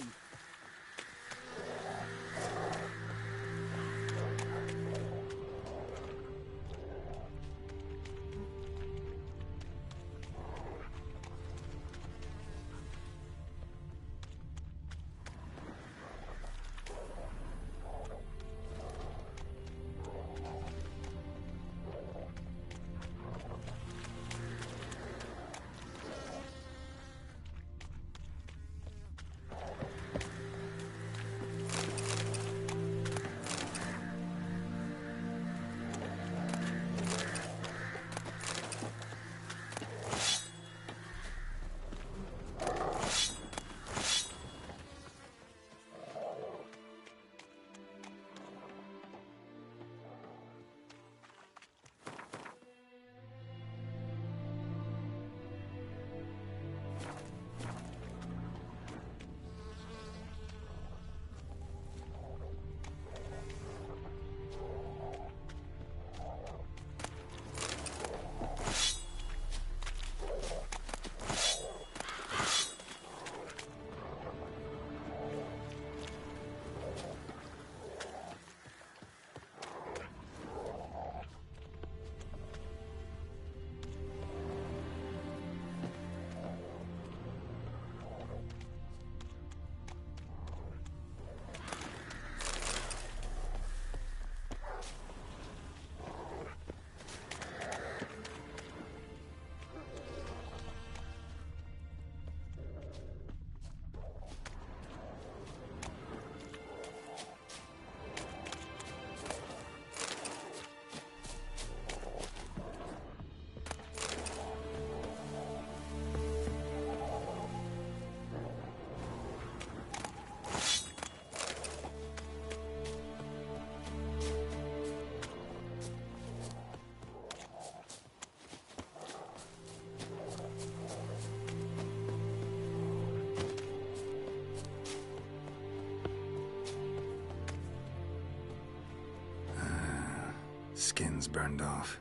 Skin's burned off.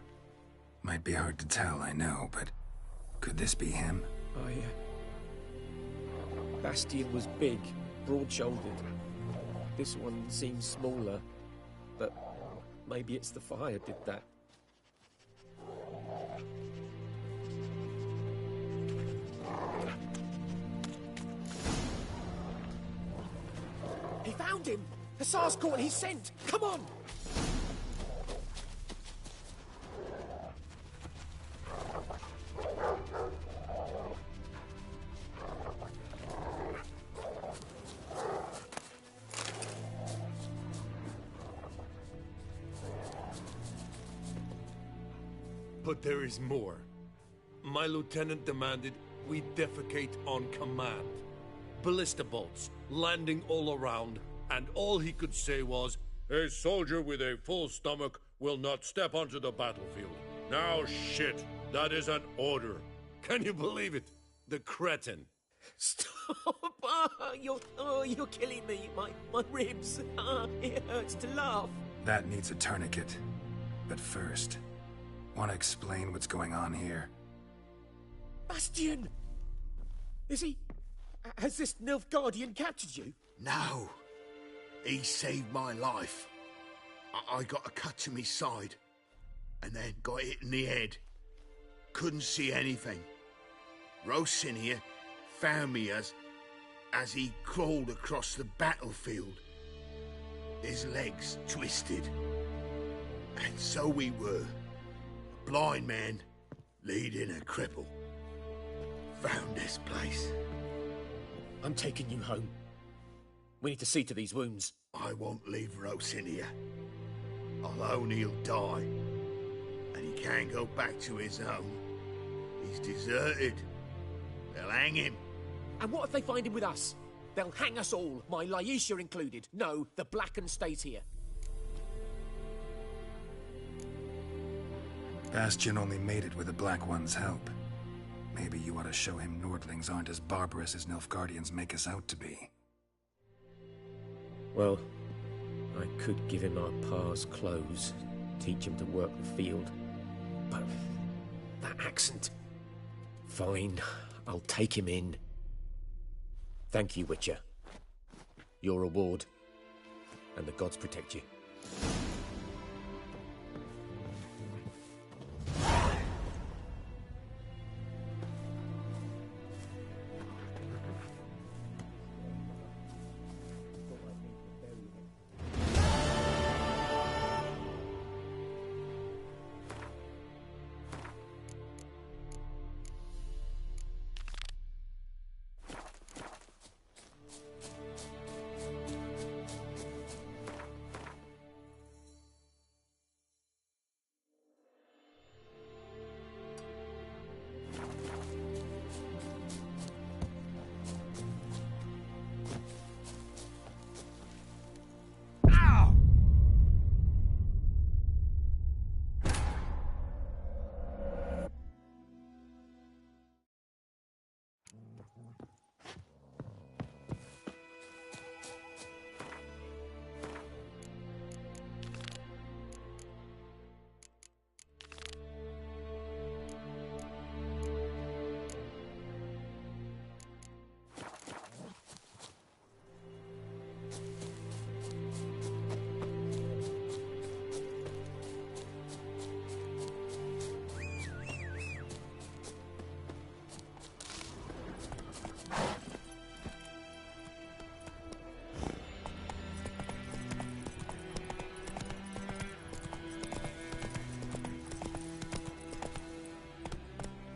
Might be hard to tell, I know, but could this be him? Oh, yeah. Bastion was big, broad-shouldered. This one seems smaller, but maybe it's the fire did that. He found him! Hussar's caught his scent! Come on! But there is more. My lieutenant demanded we defecate on command. Ballista bolts, landing all around, and all he could say was, "A soldier with a full stomach will not step onto the battlefield." Now shit, that is an order. Can you believe it? The cretin. Stop! You're killing me. My ribs. It hurts to laugh. That needs a tourniquet. But first, want to explain what's going on here? Bastian! Is he... Has this Nilfgaardian captured you? No. He saved my life. I got a cut to my side, and then got hit in the head. Couldn't see anything. Rosinia found me as he crawled across the battlefield. His legs twisted. And so we were. A blind man leading a cripple. Found this place. I'm taking you home. We need to see to these wounds. I won't leave Rosinia. Alone he'll die. And he can't go back to his home. He's deserted. They'll hang him. And what if they find him with us? They'll hang us all, my Laetitia included. No, the Blackened stays here. Bastian only made it with the Black One's help. Maybe you ought to show him Nordlings aren't as barbarous as Nilfgaardians make us out to be. Well, I could give him our pa's clothes, teach him to work the field. But that accent... Fine, I'll take him in. Thank you, Witcher. Your reward. And the gods protect you.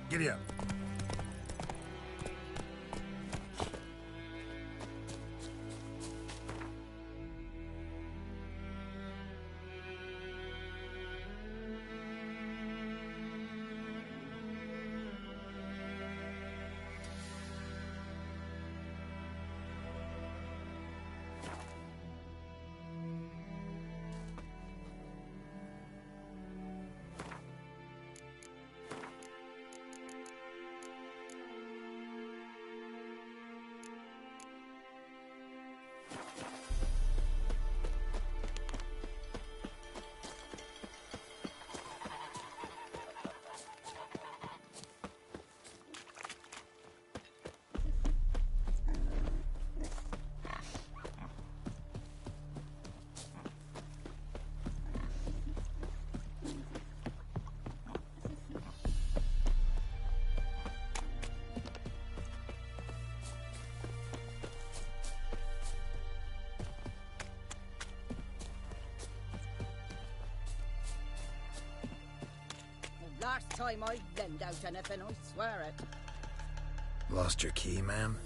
Giddy up. Last time I lend out anything, I swear it. Lost your key, ma'am?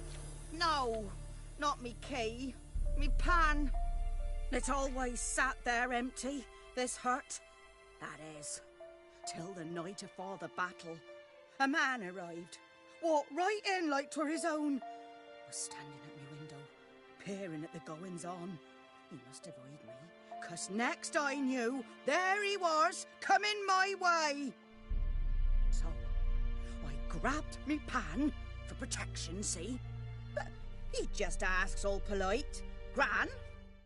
No, not me key. Me pan. It's always sat there empty, this hut. That is, till the night afore the battle. A man arrived. Walked right in like 'twere his own. Was standing at me window, peering at the goings-on. He must have eyed me, 'cause next I knew, there he was, coming my way. So, I grabbed me pan, for protection, see? He just asks all polite. Gran,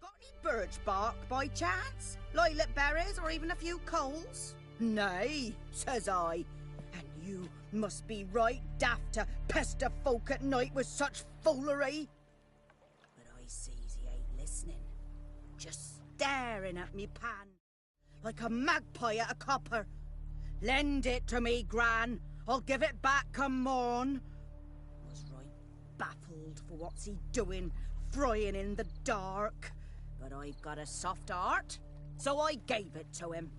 got any birch bark by chance? Lilac berries or even a few coals? Nay, says I. And you must be right daft to pester folk at night with such foolery. But I sees he ain't listening. Just staring at me pan. Like a magpie at a copper. Lend it to me, Gran. I'll give it back come morn. Was right baffled for what's he doing, frying in the dark. But I've got a soft heart, so I gave it to him.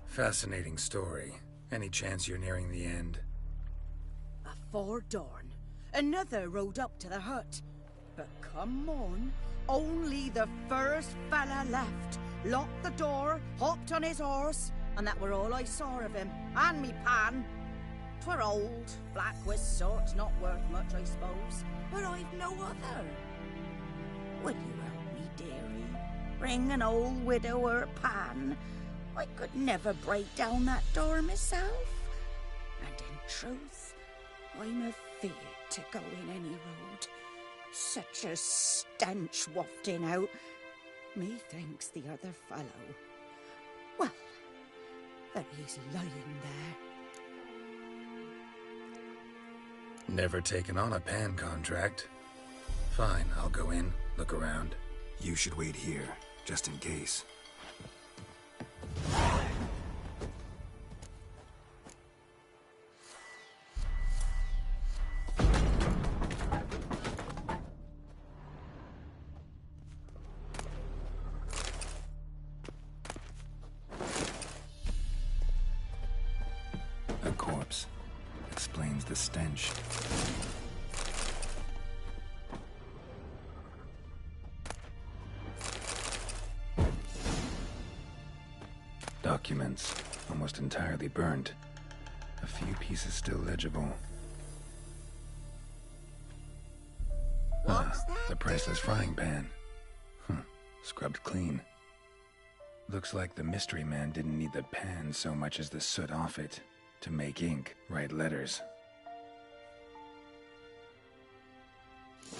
Fascinating story. Any chance you're nearing the end? Afore dawn, another rode up to the hut. But come on, only the first fella left. Locked the door, hopped on his horse, and that were all I saw of him. And me pan. 'Twere old, black with sort, not worth much, I suppose. But I've no other. Would you help me, dearie? Bring an old widower pan. I could never break down that door myself. And in truth, I'm afeard to go in any road. Such a stench wafting out. Methinks the other fellow. Well, there he's lying there. Never taken on a pan contract. Fine, I'll go in, look around. You should wait here, just in case. A corpse. Explains the stench. Documents, almost entirely burnt. A few pieces still legible. The priceless frying pan. Scrubbed clean. Looks like the mystery man didn't need the pan so much as the soot off it to make ink, write letters.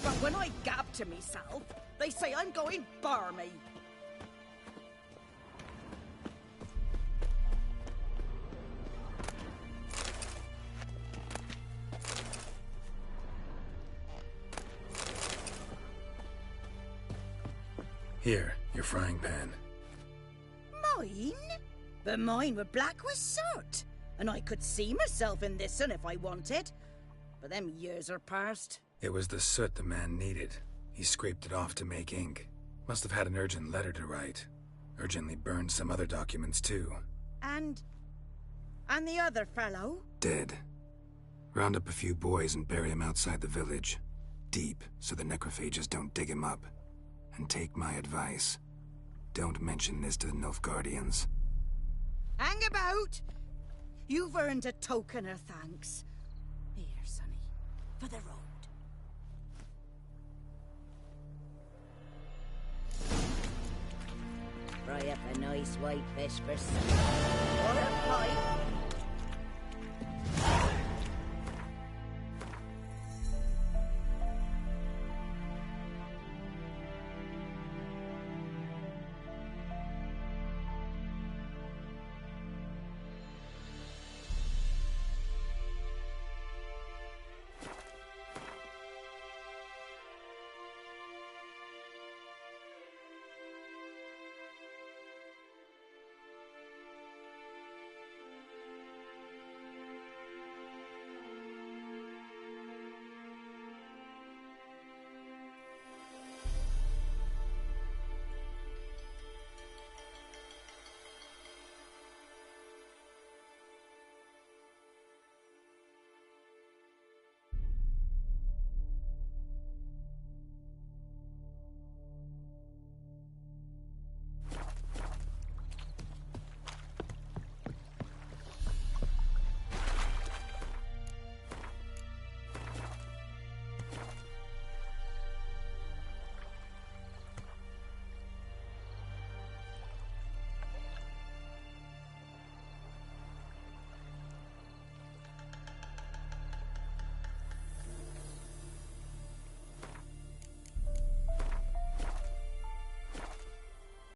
But when I gab to myself, they say I'm going barmy. Here, your frying pan. Mine? But mine were black with soot. And I could see myself in this one if I wanted. But them years are past. It was the soot the man needed. He scraped it off to make ink. Must have had an urgent letter to write. Urgently burned some other documents too. And the other fellow? Dead. Round up a few boys and bury him outside the village. Deep, so the necrophages don't dig him up. And take my advice. Don't mention this to the Nilfgaardians. Hang about! You've earned a token of thanks. Here, sonny, for the road. Fry up a nice white fish for supper. Or a pie.